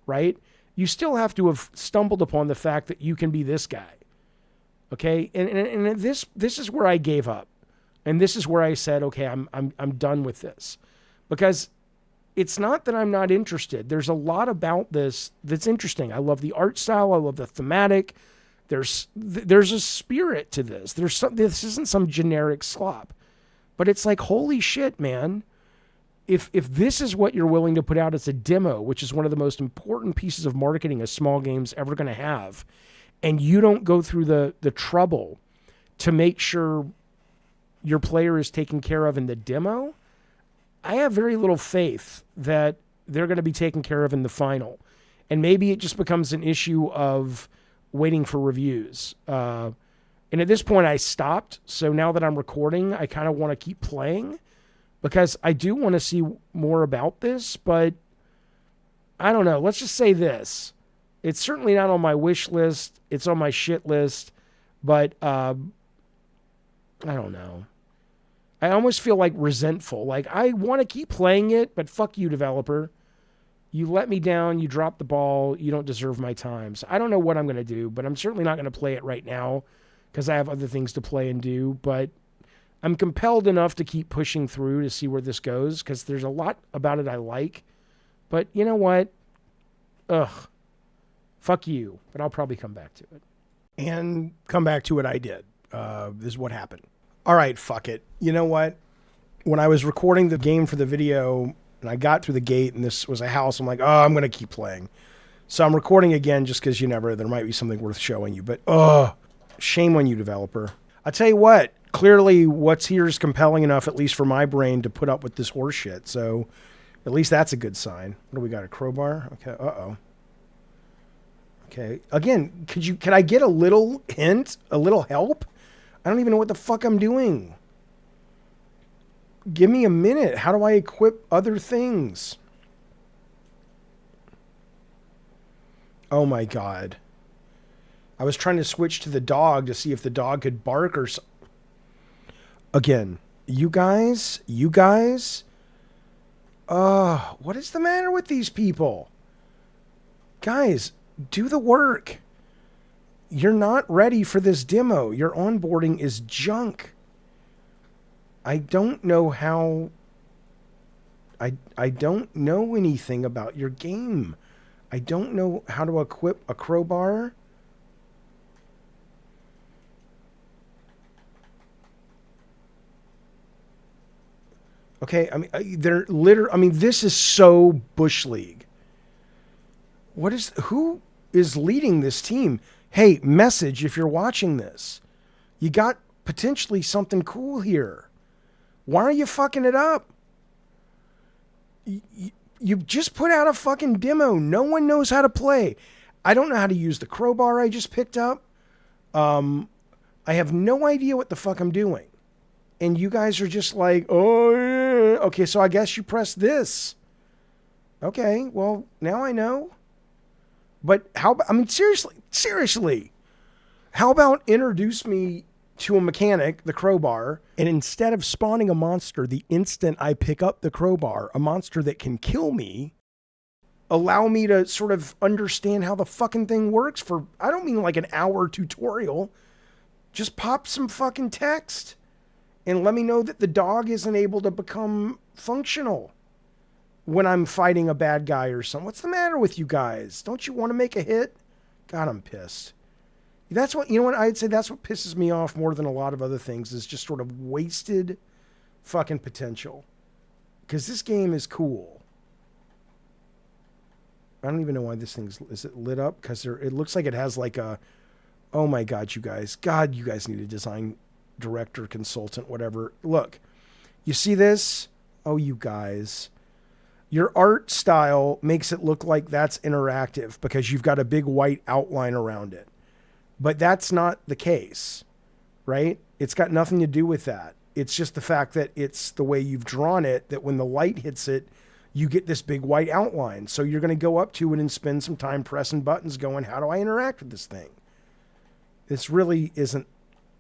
right? You still have to have stumbled upon the fact that you can be this guy. Okay. And this is where I gave up. And this is where I said, okay, I'm done with this, because it's not that I'm not interested. There's a lot about this that's interesting. I love the art style. I love the thematic. There's a spirit to this. This isn't some generic slop, but it's like, holy shit, man. If this is what you're willing to put out as a demo, which is one of the most important pieces of marketing a small game's ever going to have, and you don't go through the trouble to make sure your player is taken care of in the demo, I have very little faith that they're going to be taken care of in the final. And maybe it just becomes an issue of waiting for reviews. And at this point I stopped. So now that I'm recording, I kind of want to keep playing because I do want to see more about this, but I don't know. Let's just say this. It's certainly not on my wish list. It's on my shit list, but I don't know. I almost feel like resentful. Like, I want to keep playing it, but fuck you, developer. You let me down. You dropped the ball. You don't deserve my time. So I don't know what I'm going to do, but I'm certainly not going to play it right now because I have other things to play and do. But I'm compelled enough to keep pushing through to see where this goes because there's a lot about it I like. But you know what? Ugh. Fuck you. But I'll probably come back to it. And come back to it I did. This is what happened. All right, fuck it. You know what? When I was recording the game for the video and I got through the gate and this was a house, I'm like, oh, I'm going to keep playing. So I'm recording again just because there might be something worth showing you. But, shame on you, developer. I tell you what, clearly what's here is compelling enough, at least for my brain, to put up with this horse shit. So at least that's a good sign. What do we got, a crowbar? Okay, uh-oh. Okay, again, can I get a little hint, a little help? I don't even know what the fuck I'm doing. Give me a minute. How do I equip other things? Oh my God. I was trying to switch to the dog to see if the dog could bark or something. Again, You guys, what is the matter with these people? Guys, do the work. You're not ready for this demo. Your onboarding is junk. I don't know how... I don't know anything about your game. I don't know how to equip a crowbar. Okay, I mean, this is so Bush League. Who is leading this team? Hey, message if you're watching this. You got potentially something cool here. Why are you fucking it up? You just put out a fucking demo. No one knows how to play. I don't know how to use the crowbar I just picked up. I have no idea what the fuck I'm doing. And you guys are just like, oh, yeah. Okay, so I guess you press this. Okay, well, now I know. But seriously, how about introduce me to a mechanic, the crowbar, and instead of spawning a monster the instant I pick up the crowbar, a monster that can kill me, allow me to sort of understand how the fucking thing works for, I don't mean like an hour tutorial, just pop some fucking text and let me know that the dog isn't able to become functional when I'm fighting a bad guy or something. What's the matter with you guys? Don't you want to make a hit? God, I'm pissed. That's what, you know what, I'd say that's what pisses me off more than a lot of other things is just sort of wasted fucking potential. Because this game is cool. I don't even know why this thing's, is it lit up? Because it looks like it has like a, oh my God, you guys. God, you guys need a design director, consultant, whatever. Look, you see this? Oh, you guys. Your art style makes it look like that's interactive because you've got a big white outline around it. But that's not the case, right? It's got nothing to do with that. It's just the fact that it's the way you've drawn it, that when the light hits it, you get this big white outline. So you're going to go up to it and spend some time pressing buttons going, how do I interact with this thing? This really isn't,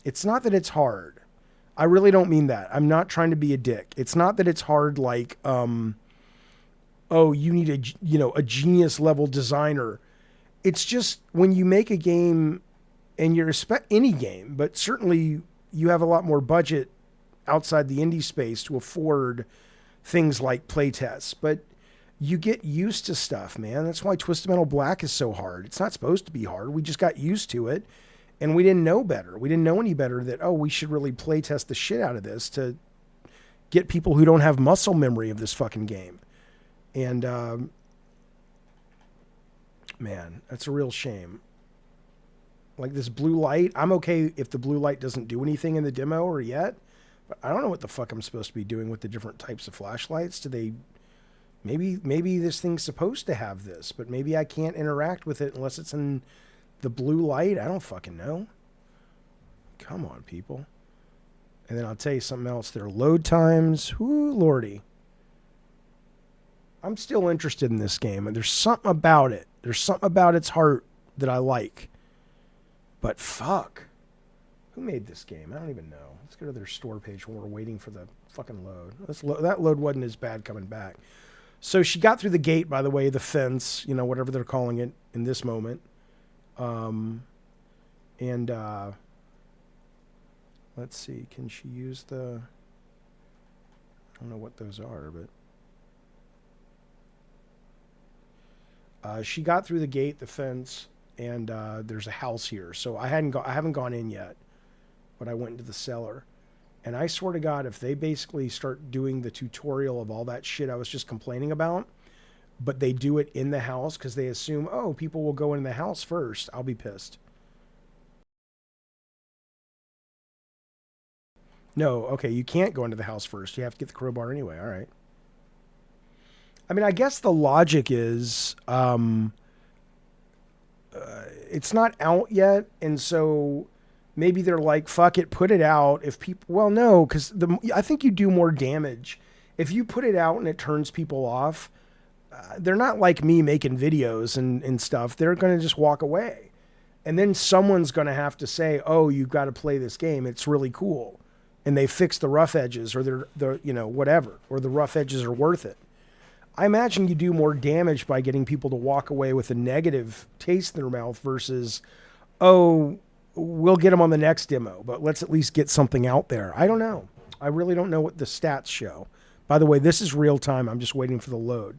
it's not that it's hard. I really don't mean that. I'm not trying to be a dick. It's not that it's hard like, oh, you need a genius level designer. It's just when you make a game and you're any game, but certainly you have a lot more budget outside the indie space to afford things like playtests, but you get used to stuff, man. That's why Twisted Metal Black is so hard. It's not supposed to be hard. We just got used to it and we didn't know better. We didn't know any better that, oh, we should really playtest the shit out of this to get people who don't have muscle memory of this fucking game. And, man, that's a real shame. Like this blue light, I'm okay if the blue light doesn't do anything in the demo or yet, but I don't know what the fuck I'm supposed to be doing with the different types of flashlights. Do they, maybe this thing's supposed to have this, but maybe I can't interact with it unless it's in the blue light. I don't fucking know. Come on, people. And then I'll tell you something else. Their load times, whoo, lordy. I'm still interested in this game, and there's something about it. There's something about its heart that I like. But fuck. Who made this game? I don't even know. Let's go to their store page when we're waiting for the fucking load. That load wasn't as bad coming back. So she got through the gate, by the way, the fence, whatever they're calling it in this moment. Let's see. Can she use the... I don't know what those are, but... she got through the gate, the fence, and there's a house here. So I haven't gone in yet, but I went into the cellar. And I swear to God, if they basically start doing the tutorial of all that shit I was just complaining about, but they do it in the house because they assume, oh, people will go in the house first, I'll be pissed. No, okay, you can't go into the house first. You have to get the crowbar anyway. All right. I mean, I guess the logic is it's not out yet, and so maybe they're like, fuck it, put it out. If people, well, no, because I think you do more damage. If you put it out and it turns people off, they're not like me making videos and stuff. They're going to just walk away. And then someone's going to have to say, oh, you've got to play this game. It's really cool. and they fix the rough edges, or they're whatever, or the rough edges are worth it. I imagine you do more damage by getting people to walk away with a negative taste in their mouth versus, oh, we'll get them on the next demo, but let's at least get something out there. I don't know. I really don't know what the stats show. By the way, this is real time. I'm just waiting for the load.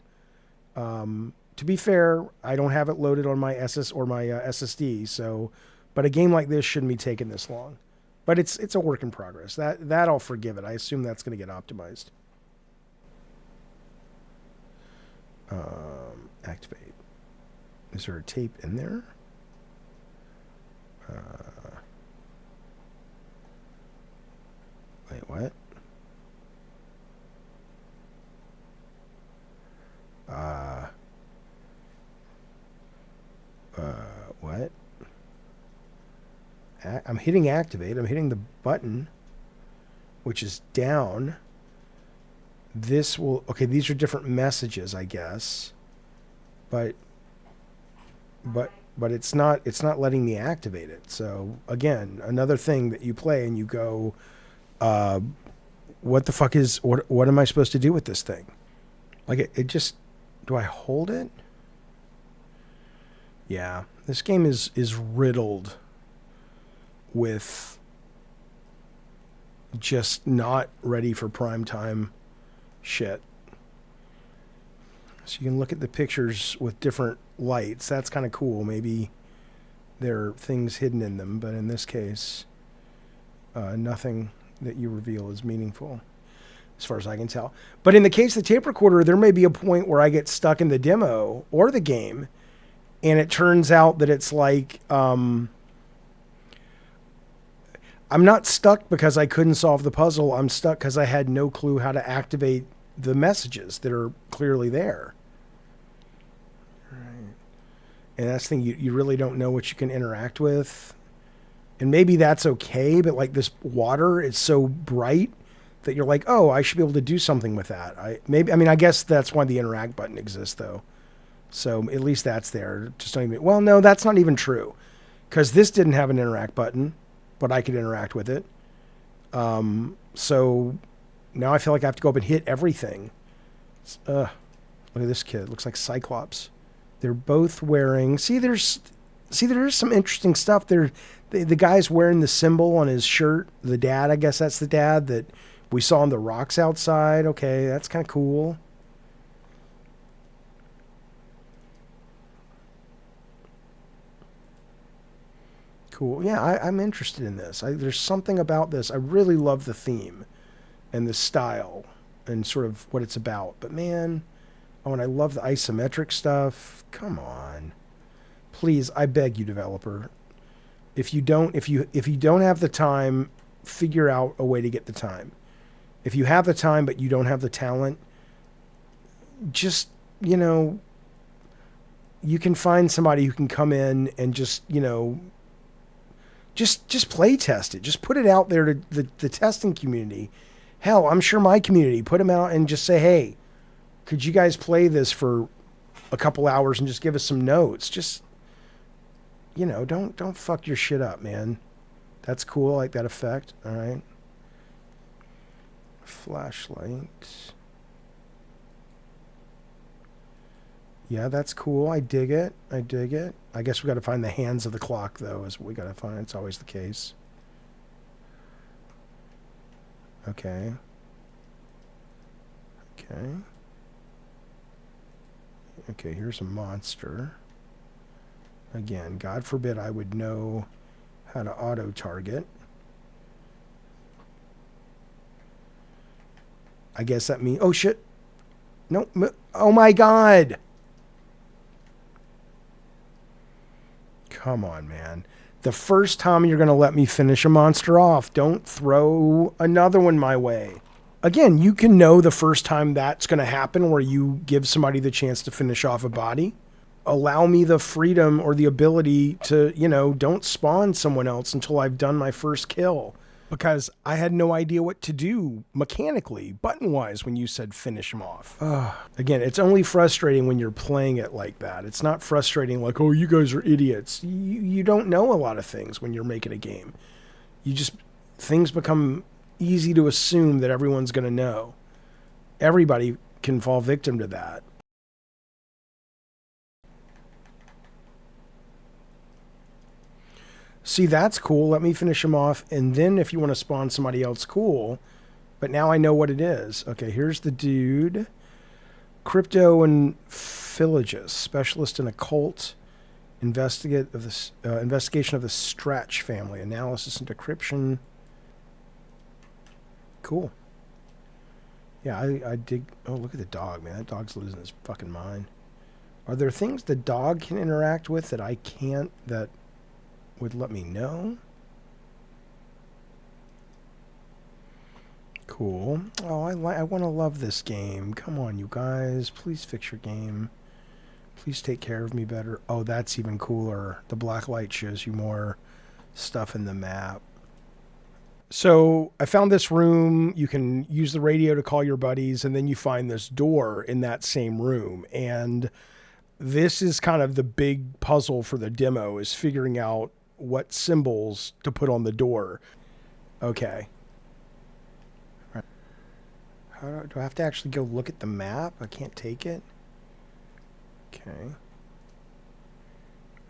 To be fair, I don't have it loaded on my SSD. So, but a game like this shouldn't be taking this long. But it's a work in progress. That I'll forgive it. I assume that's going to get optimized. Activate. Is there a tape in there? Wait, what? What? I'm hitting activate. I'm hitting the button, which is down. This will, okay, these are different messages, I guess. But it's not letting me activate it. So again, another thing that you play and you go, what the fuck is, what am I supposed to do with this thing? Like it just, do I hold it? Yeah, this game is riddled with just not ready for prime time shit. So you can look at the pictures with different lights. That's kind of cool. Maybe there are things hidden in them, but in this case, nothing that you reveal is meaningful, as far as I can tell. But in the case of the tape recorder, there may be a point where I get stuck in the demo or the game, and it turns out that it's like, I'm not stuck because I couldn't solve the puzzle. I'm stuck because I had no clue how to activate the messages that are clearly there. Right. And that's the thing, you really don't know what you can interact with. And maybe that's okay, but like this water is so bright that you're like, oh, I should be able to do something with that. I guess that's why the interact button exists, though. So at least that's there. Just don't even, well, no, that's not even true, because this didn't have an interact button, but I could interact with it. So now I feel like I have to go up and hit everything. Look at this kid. Looks like Cyclops. They're both wearing, there is some interesting stuff. The guy's wearing the symbol on his shirt. The dad, I guess that's the dad that we saw on the rocks outside. Okay, that's kind of cool. Cool. Yeah, I'm interested in this. There's something about this. I really love the theme and the style and sort of what it's about. But man, and I love the isometric stuff. Come on. Please, I beg you, developer. If you don't have the time, figure out a way to get the time. If you have the time but you don't have the talent, just, you can find somebody who can come in and just play test it. Just put it out there to the testing community. Hell, I'm sure my community, put them out and just say, hey, could you guys play this for a couple hours and just give us some notes? Just, don't fuck your shit up, man. That's cool. I like that effect. All right. Flashlight. Yeah, that's cool. I dig it. I guess we got to find the hands of the clock, though, is what we got to find. It's always the case. Okay. Okay, here's a monster. Again, God forbid I would know how to auto-target. I guess that means... Oh, shit. No. Oh, my God. Come on, man. The first time you're going to let me finish a monster off. Don't throw another one my way. Again, you can know the first time that's going to happen where you give somebody the chance to finish off a body. Allow me the freedom or the ability to, don't spawn someone else until I've done my first kill. Because I had no idea what to do mechanically, button-wise, when you said finish them off. Again, it's only frustrating when you're playing it like that. It's not frustrating like, oh, you guys are idiots. You don't know a lot of things when you're making a game. Things become easy to assume that everyone's going to know. Everybody can fall victim to that. See, that's cool. Let me finish him off. And then if you want to spawn somebody else, cool. But now I know what it is. Okay, here's the dude. Crypto and Philogist, specialist in occult, investigation of the Stretch family, analysis and decryption. Cool. Yeah, I dig. Oh, look at the dog, man. That dog's losing his fucking mind. Are there things the dog can interact with that I can't, that would let me know? Cool. Oh, I want to love this game. Come on, you guys. Please fix your game. Please take care of me better. Oh, that's even cooler. The black light shows you more stuff in the map. So I found this room. You can use the radio to call your buddies, and then you find this door in that same room. And this is kind of the big puzzle for the demo, is figuring out what symbols to put on the door. Okay. How do I have to actually go look at the map? I can't take it. Okay.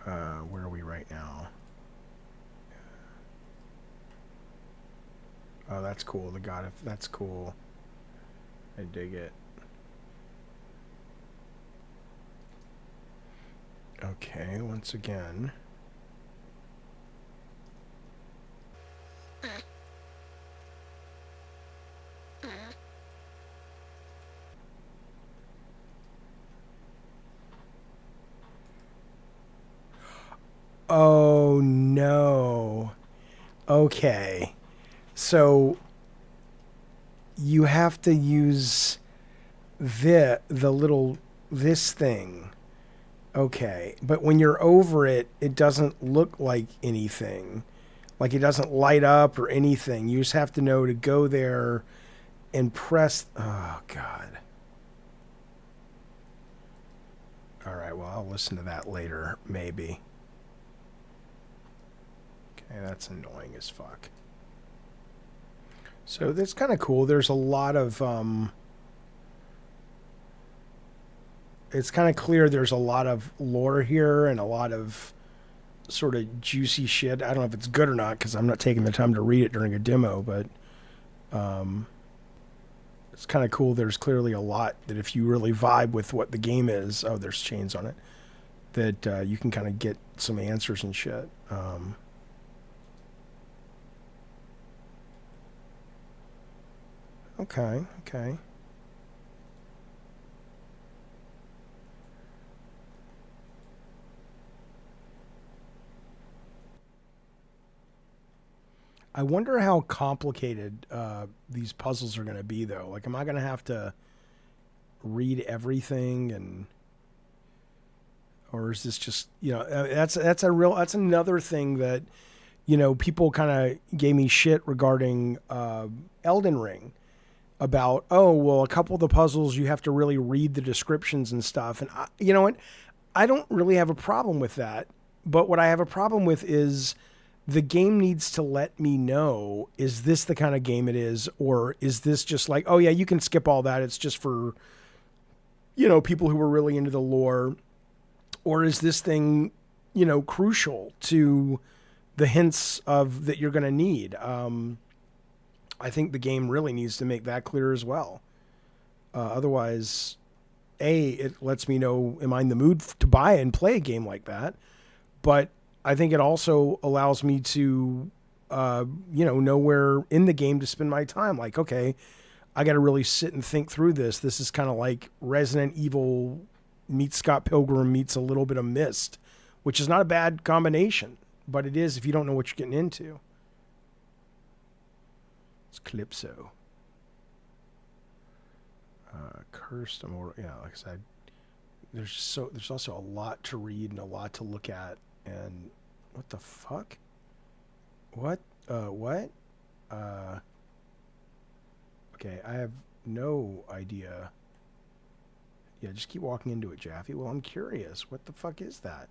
Where are we right now? Oh, that's cool. The god of... That's cool. I dig it. Okay, once again. Oh, no. Okay. So you have to use this thing. Okay. But when you're over it, it doesn't look like anything. Like it doesn't light up or anything. You just have to know to go there and press. Oh, God. All right. Well, I'll listen to that later, maybe. Okay, that's annoying as fuck. So that's kind of cool. There's a lot of... it's kind of clear there's a lot of lore here and a lot of sort of juicy shit. I don't know if it's good or not because I'm not taking the time to read it during a demo, but it's kind of cool. There's clearly a lot that if you really vibe with what the game is... Oh, there's chains on it. That you can kind of get some answers and shit. Okay. I wonder how complicated these puzzles are going to be, though. Like, am I going to have to read everything, or is this just, that's another thing that, people kind of gave me shit regarding Elden Ring. About, oh, well, a couple of the puzzles you have to really read the descriptions and stuff. And you know what? I don't really have a problem with that. But what I have a problem with is the game needs to let me know, is this the kind of game it is? Or is this just like, oh, yeah, you can skip all that. It's just for, people who are really into the lore. Or is this thing, crucial to the hints of that you're going to need? I think the game really needs to make that clear as well. Otherwise, it lets me know, am I in the mood to buy and play a game like that? But I think it also allows me to, know where in the game to spend my time. Like, okay, I got to really sit and think through this. This is kind of like Resident Evil meets Scott Pilgrim meets a little bit of Myst, which is not a bad combination, but it is if you don't know what you're getting into. Calypso. Cursed Immortal. Yeah, like I said, there's also a lot to read and a lot to look at. And what the fuck? What? Okay, I have no idea. Yeah, just keep walking into it, Jaffe. Well, I'm curious. What the fuck is that?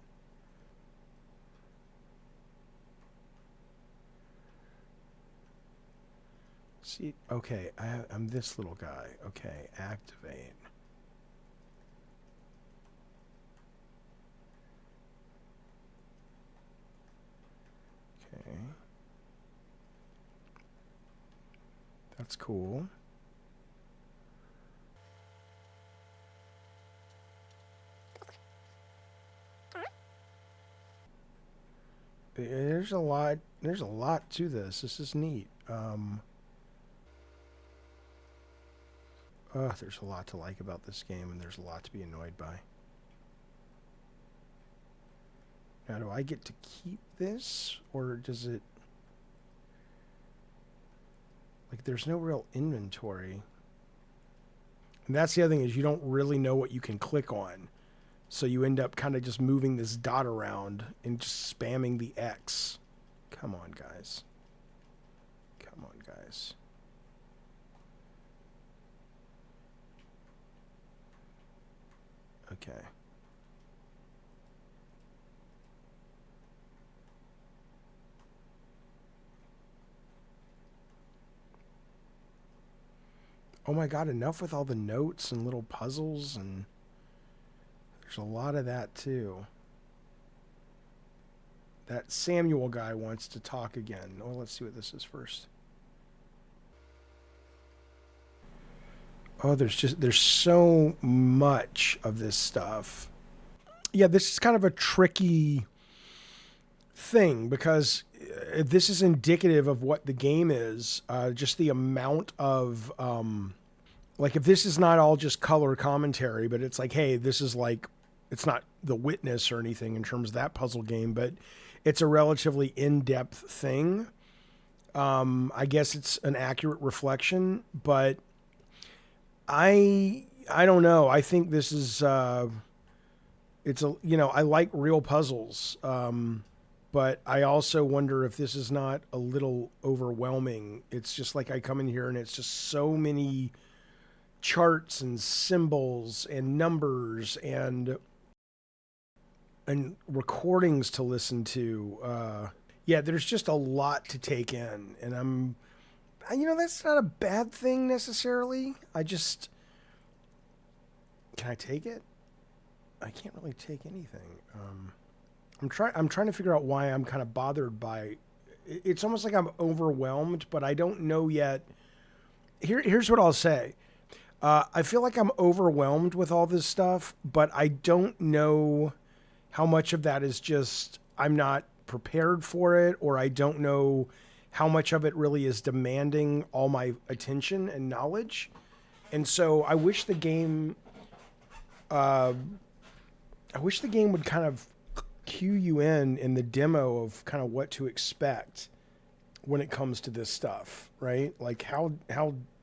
see. Okay, I'm this little guy. Okay, activate. Okay. That's cool. There's a lot to this. This is neat. There's a lot to like about this game, and there's a lot to be annoyed by. Now, do I get to keep this, or does it... Like, there's no real inventory. And that's the other thing, is you don't really know what you can click on. So you end up kind of just moving this dot around and just spamming the X. Come on, guys. Come on, guys. Okay. Oh my God, enough with all the notes and little puzzles, and there's a lot of that too. That Samuel guy wants to talk again. Oh, let's see what this is first. Oh, there's so much of this stuff. Yeah, this is kind of a tricky thing because this is indicative of what the game is. Just the amount of like, if this is not all just color commentary, but it's like, hey, this is like, it's not The Witness or anything in terms of that puzzle game, but it's a relatively in-depth thing. I guess it's an accurate reflection, but I don't know. I think this is it's a, you know, I like real puzzles, but I also wonder if this is not a little overwhelming. It's just like I come in here and it's just so many charts and symbols and numbers and recordings to listen to. Yeah, there's just a lot to take in, and you know, that's not a bad thing necessarily. Can I take it? I can't really take anything. I'm trying to figure out why I'm kind of bothered by. It's almost like I'm overwhelmed, but I don't know yet. Here's what I'll say. I feel like I'm overwhelmed with all this stuff, but I don't know how much of that is just I'm not prepared for it, or I don't know how much of it really is demanding all my attention and knowledge. And so I wish the game would kind of cue you in the demo of kind of what to expect when it comes to this stuff, right? Like how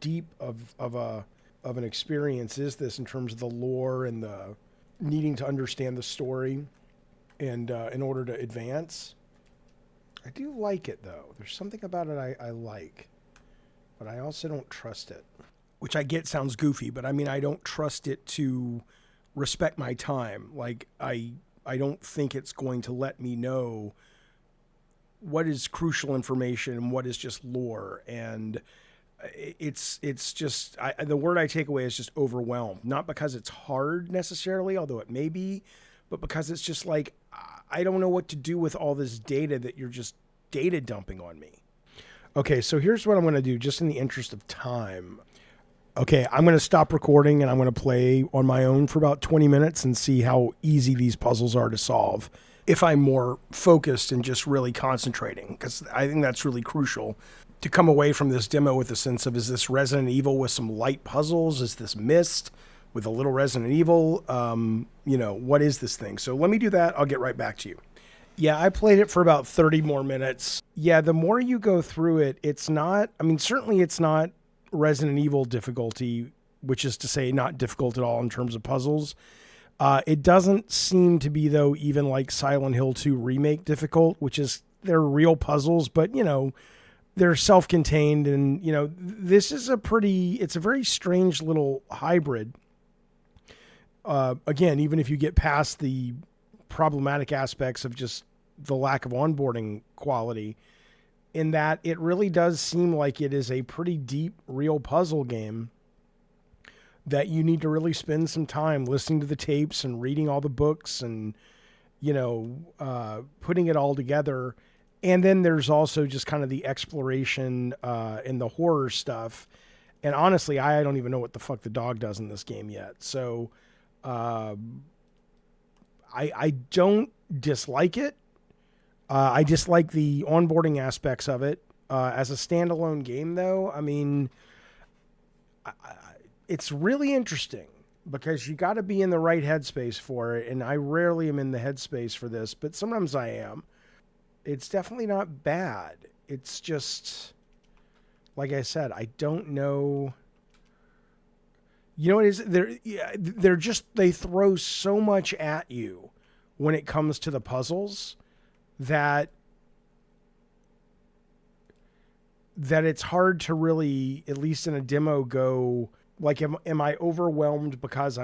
deep of an experience is this in terms of the lore and the needing to understand the story and in order to advance. I do like it though. There's something about it I like, but I also don't trust it, which I get sounds goofy, but I mean, I don't trust it to respect my time. Like I don't think it's going to let me know what is crucial information and what is just lore. And it's just, the word I take away is just overwhelmed, not because it's hard necessarily, although it may be, but because it's just like, I don't know what to do with all this data that you're just data dumping on me. Okay, so here's what I'm going to do just in the interest of time. Okay, I'm going to stop recording and I'm going to play on my own for about 20 minutes and see how easy these puzzles are to solve if I'm more focused and just really concentrating, because I think that's really crucial to come away from this demo with a sense of, is this Resident Evil with some light puzzles? Is this Myst with a little Resident Evil? You know, what is this thing? So let me do that. I'll get right back to you. Yeah, I played it for about 30 more minutes. Yeah, the more you go through it, it's not, I mean, certainly it's not Resident Evil difficulty, which is to say not difficult at all in terms of puzzles. It doesn't seem to be, though, even like Silent Hill 2 Remake difficult, which is, they're real puzzles, but, you know, they're self-contained. And, you know, this is it's a very strange little hybrid. Again, even if you get past the problematic aspects of just the lack of onboarding quality, in that it really does seem like it is a pretty deep, real puzzle game that you need to really spend some time listening to the tapes and reading all the books and, putting it all together. And then there's also just kind of the exploration and the horror stuff. And honestly, I don't even know what the fuck the dog does in this game yet. So I don't dislike it. I dislike the onboarding aspects of it. As a standalone game, though, I mean, it's really interesting because you got to be in the right headspace for it. And I rarely am in the headspace for this, but sometimes I am. It's definitely not bad. It's just, like I said, I don't know. You know what it is? They throw so much at you when it comes to the puzzles that it's hard to really, at least in a demo, go like, am I overwhelmed because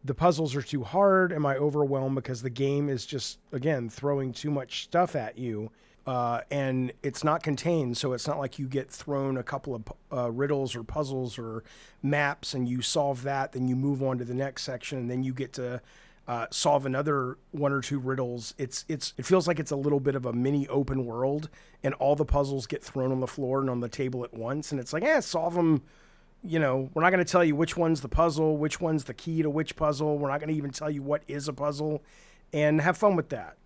the puzzles are too hard? Am I overwhelmed because the game is just, again, throwing too much stuff at you? And it's not contained, so it's not like you get thrown a couple of riddles or puzzles or maps and you solve that, then you move on to the next section, and then you get to solve another one or two riddles. It feels like it's a little bit of a mini open world, and all the puzzles get thrown on the floor and on the table at once, and it's like, solve them. We're not going to tell you which one's the puzzle, which one's the key to which puzzle. We're not going to even tell you what is a puzzle, and have fun with that.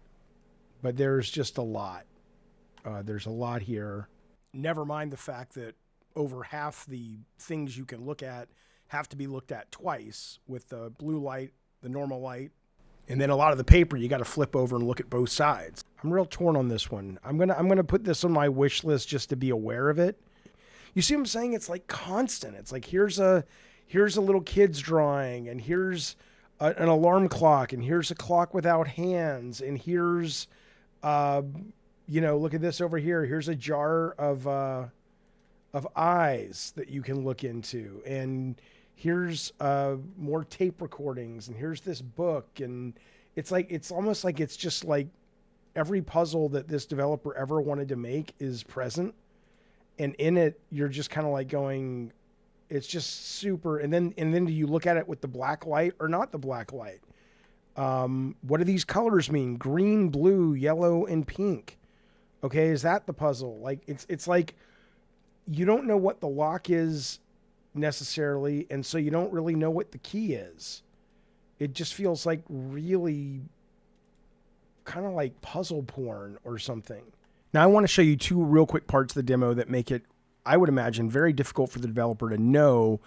But there's just a lot. There's a lot here. Never mind the fact that over half the things you can look at have to be looked at twice, with the blue light, the normal light, and then a lot of the paper you got to flip over and look at both sides. I'm real torn on this one. I'm gonna put this on my wish list just to be aware of it. You see what I'm saying? It's like constant. It's like here's a little kid's drawing, and here's an alarm clock, and here's a clock without hands, and here's look at this over here. Here's a jar of eyes that you can look into, and here's more tape recordings, and here's this book, and it's almost like it's just like every puzzle that this developer ever wanted to make is present, and in it you're just kind of like going, it's just super. And then do you look at it with the black light or not the black light? What do these colors mean? Green, blue, yellow, and pink. Okay, is that the puzzle? Like it's like you don't know what the lock is necessarily, and so you don't really know what the key is. It just feels like really kind of like puzzle porn or something. Now I want to show you two real quick parts of the demo that make it, I would imagine, very difficult for the developer to know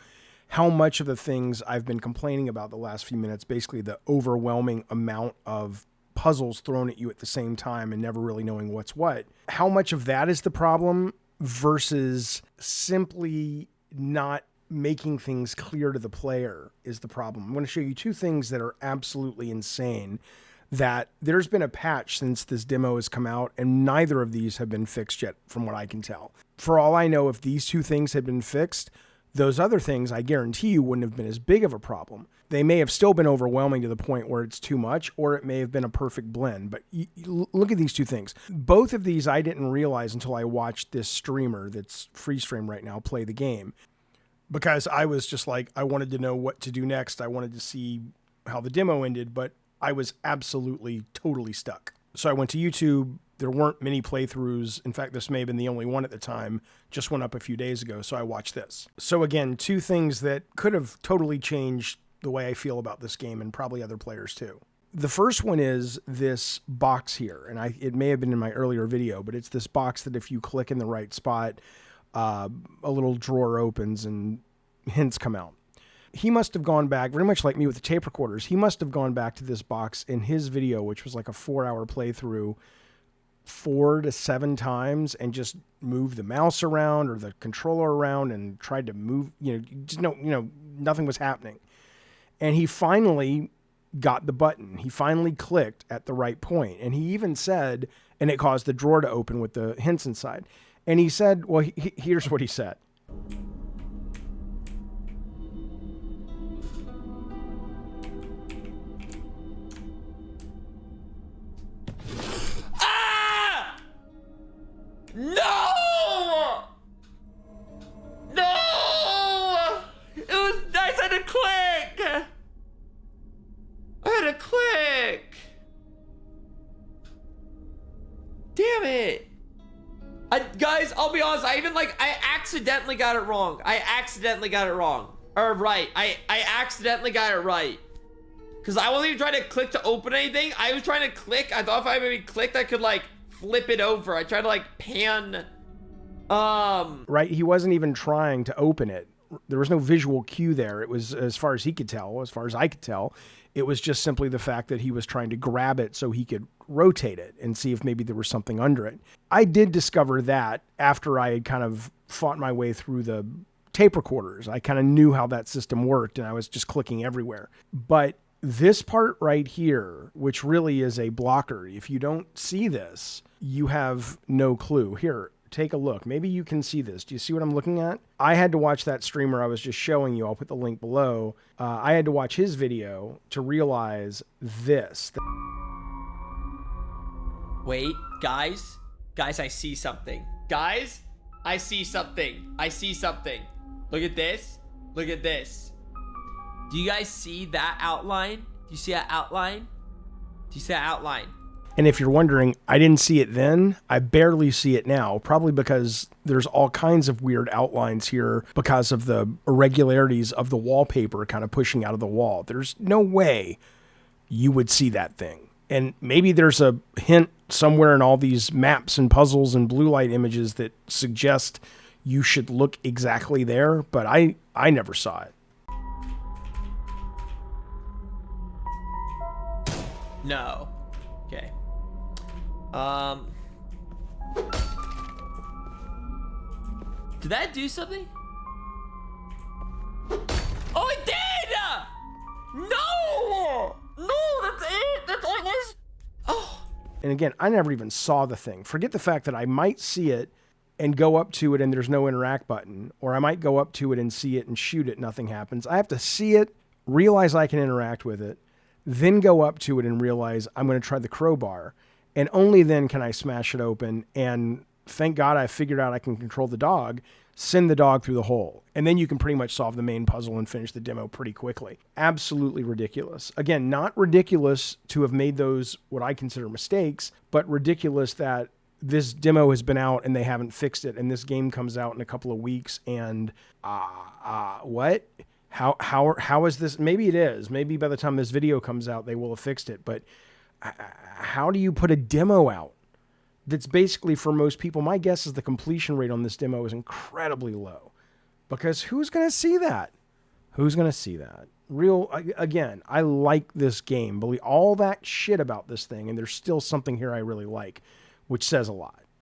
how much of the things I've been complaining about the last few minutes, basically the overwhelming amount of puzzles thrown at you at the same time and never really knowing what's what. How much of that is the problem versus simply not making things clear to the player is the problem. I'm going to show you two things that are absolutely insane, that there's been a patch since this demo has come out, and neither of these have been fixed yet from what I can tell. For all I know, if these two things had been fixed, those other things, I guarantee you, wouldn't have been as big of a problem. They may have still been overwhelming to the point where it's too much, or it may have been a perfect blend. But look at these two things. Both of these I didn't realize until I watched this streamer that's free stream right now play the game, because I was just like, I wanted to know what to do next. I wanted to see how the demo ended, but I was absolutely, totally stuck. So I went to YouTube. There weren't many playthroughs. In fact, this may have been the only one at the time. Just went up a few days ago, so I watched this. So again, two things that could have totally changed the way I feel about this game, and probably other players too. The first one is this box here, and it may have been in my earlier video, but it's this box that if you click in the right spot, a little drawer opens and hints come out. He must have gone back, very much like me with the tape recorders, he must have gone back to this box in his video, which was like a 4-hour playthrough, 4 to 7 times, and just moved the mouse around or the controller around and tried to move, nothing was happening. And he finally got the button. He finally clicked at the right point. And he even said, and it caused the drawer to open with the hints inside. And he said, well, here's what he said. No! to click. I had to click. Damn it. Guys, I'll be honest. I accidentally got it wrong. I accidentally got it right. Because I wasn't even trying to click to open anything. I was trying to click. I thought if I maybe clicked, I could like flip it over. I tried to like pan. Right. He wasn't even trying to open it. There was no visual cue there. It was, as far as he could tell, as far as I could tell, it was just simply the fact that he was trying to grab it so he could rotate it and see if maybe there was something under it. I did discover that after I had kind of fought my way through the tape recorders. I kind of knew how that system worked and I was just clicking everywhere. But this part right here, which really is a blocker, if you don't see this, you have no clue. Here, take a look. Maybe you can see this. Do you see what I'm looking at? I had to watch that streamer I was just showing you. I'll put the link below. I had to watch his video to realize this. Wait, guys, I see something. Guys, I see something. Look at this. Do you guys see that outline? Do you see that outline? And if you're wondering, I didn't see it then. I barely see it now, probably because there's all kinds of weird outlines here because of the irregularities of the wallpaper kind of pushing out of the wall. There's no way you would see that thing. And maybe there's a hint somewhere in all these maps and puzzles and blue light images that suggest you should look exactly there, but I never saw it. No. Okay. Did that do something? Oh, it did! No! No, that's it! That's all it was! Oh. And again, I never even saw the thing. Forget the fact that I might see it and go up to it and there's no interact button, or I might go up to it and see it and shoot it, nothing happens. I have to see it, realize I can interact with it, then go up to it and realize I'm going to try the crowbar. And only then can I smash it open. And thank God I figured out I can control the dog, send the dog through the hole. And then you can pretty much solve the main puzzle and finish the demo pretty quickly. Absolutely ridiculous. Again, not ridiculous to have made those, what I consider mistakes, but ridiculous that this demo has been out and they haven't fixed it. And this game comes out in a couple of weeks and, what? How is this? Maybe it is. Maybe by the time this video comes out, they will have fixed it. But how do you put a demo out that's basically, for most people, my guess is the completion rate on this demo is incredibly low, because who's going to see that? Again, I like this game. Believe all that shit about this thing, and there's still something here I really like, which says a lot.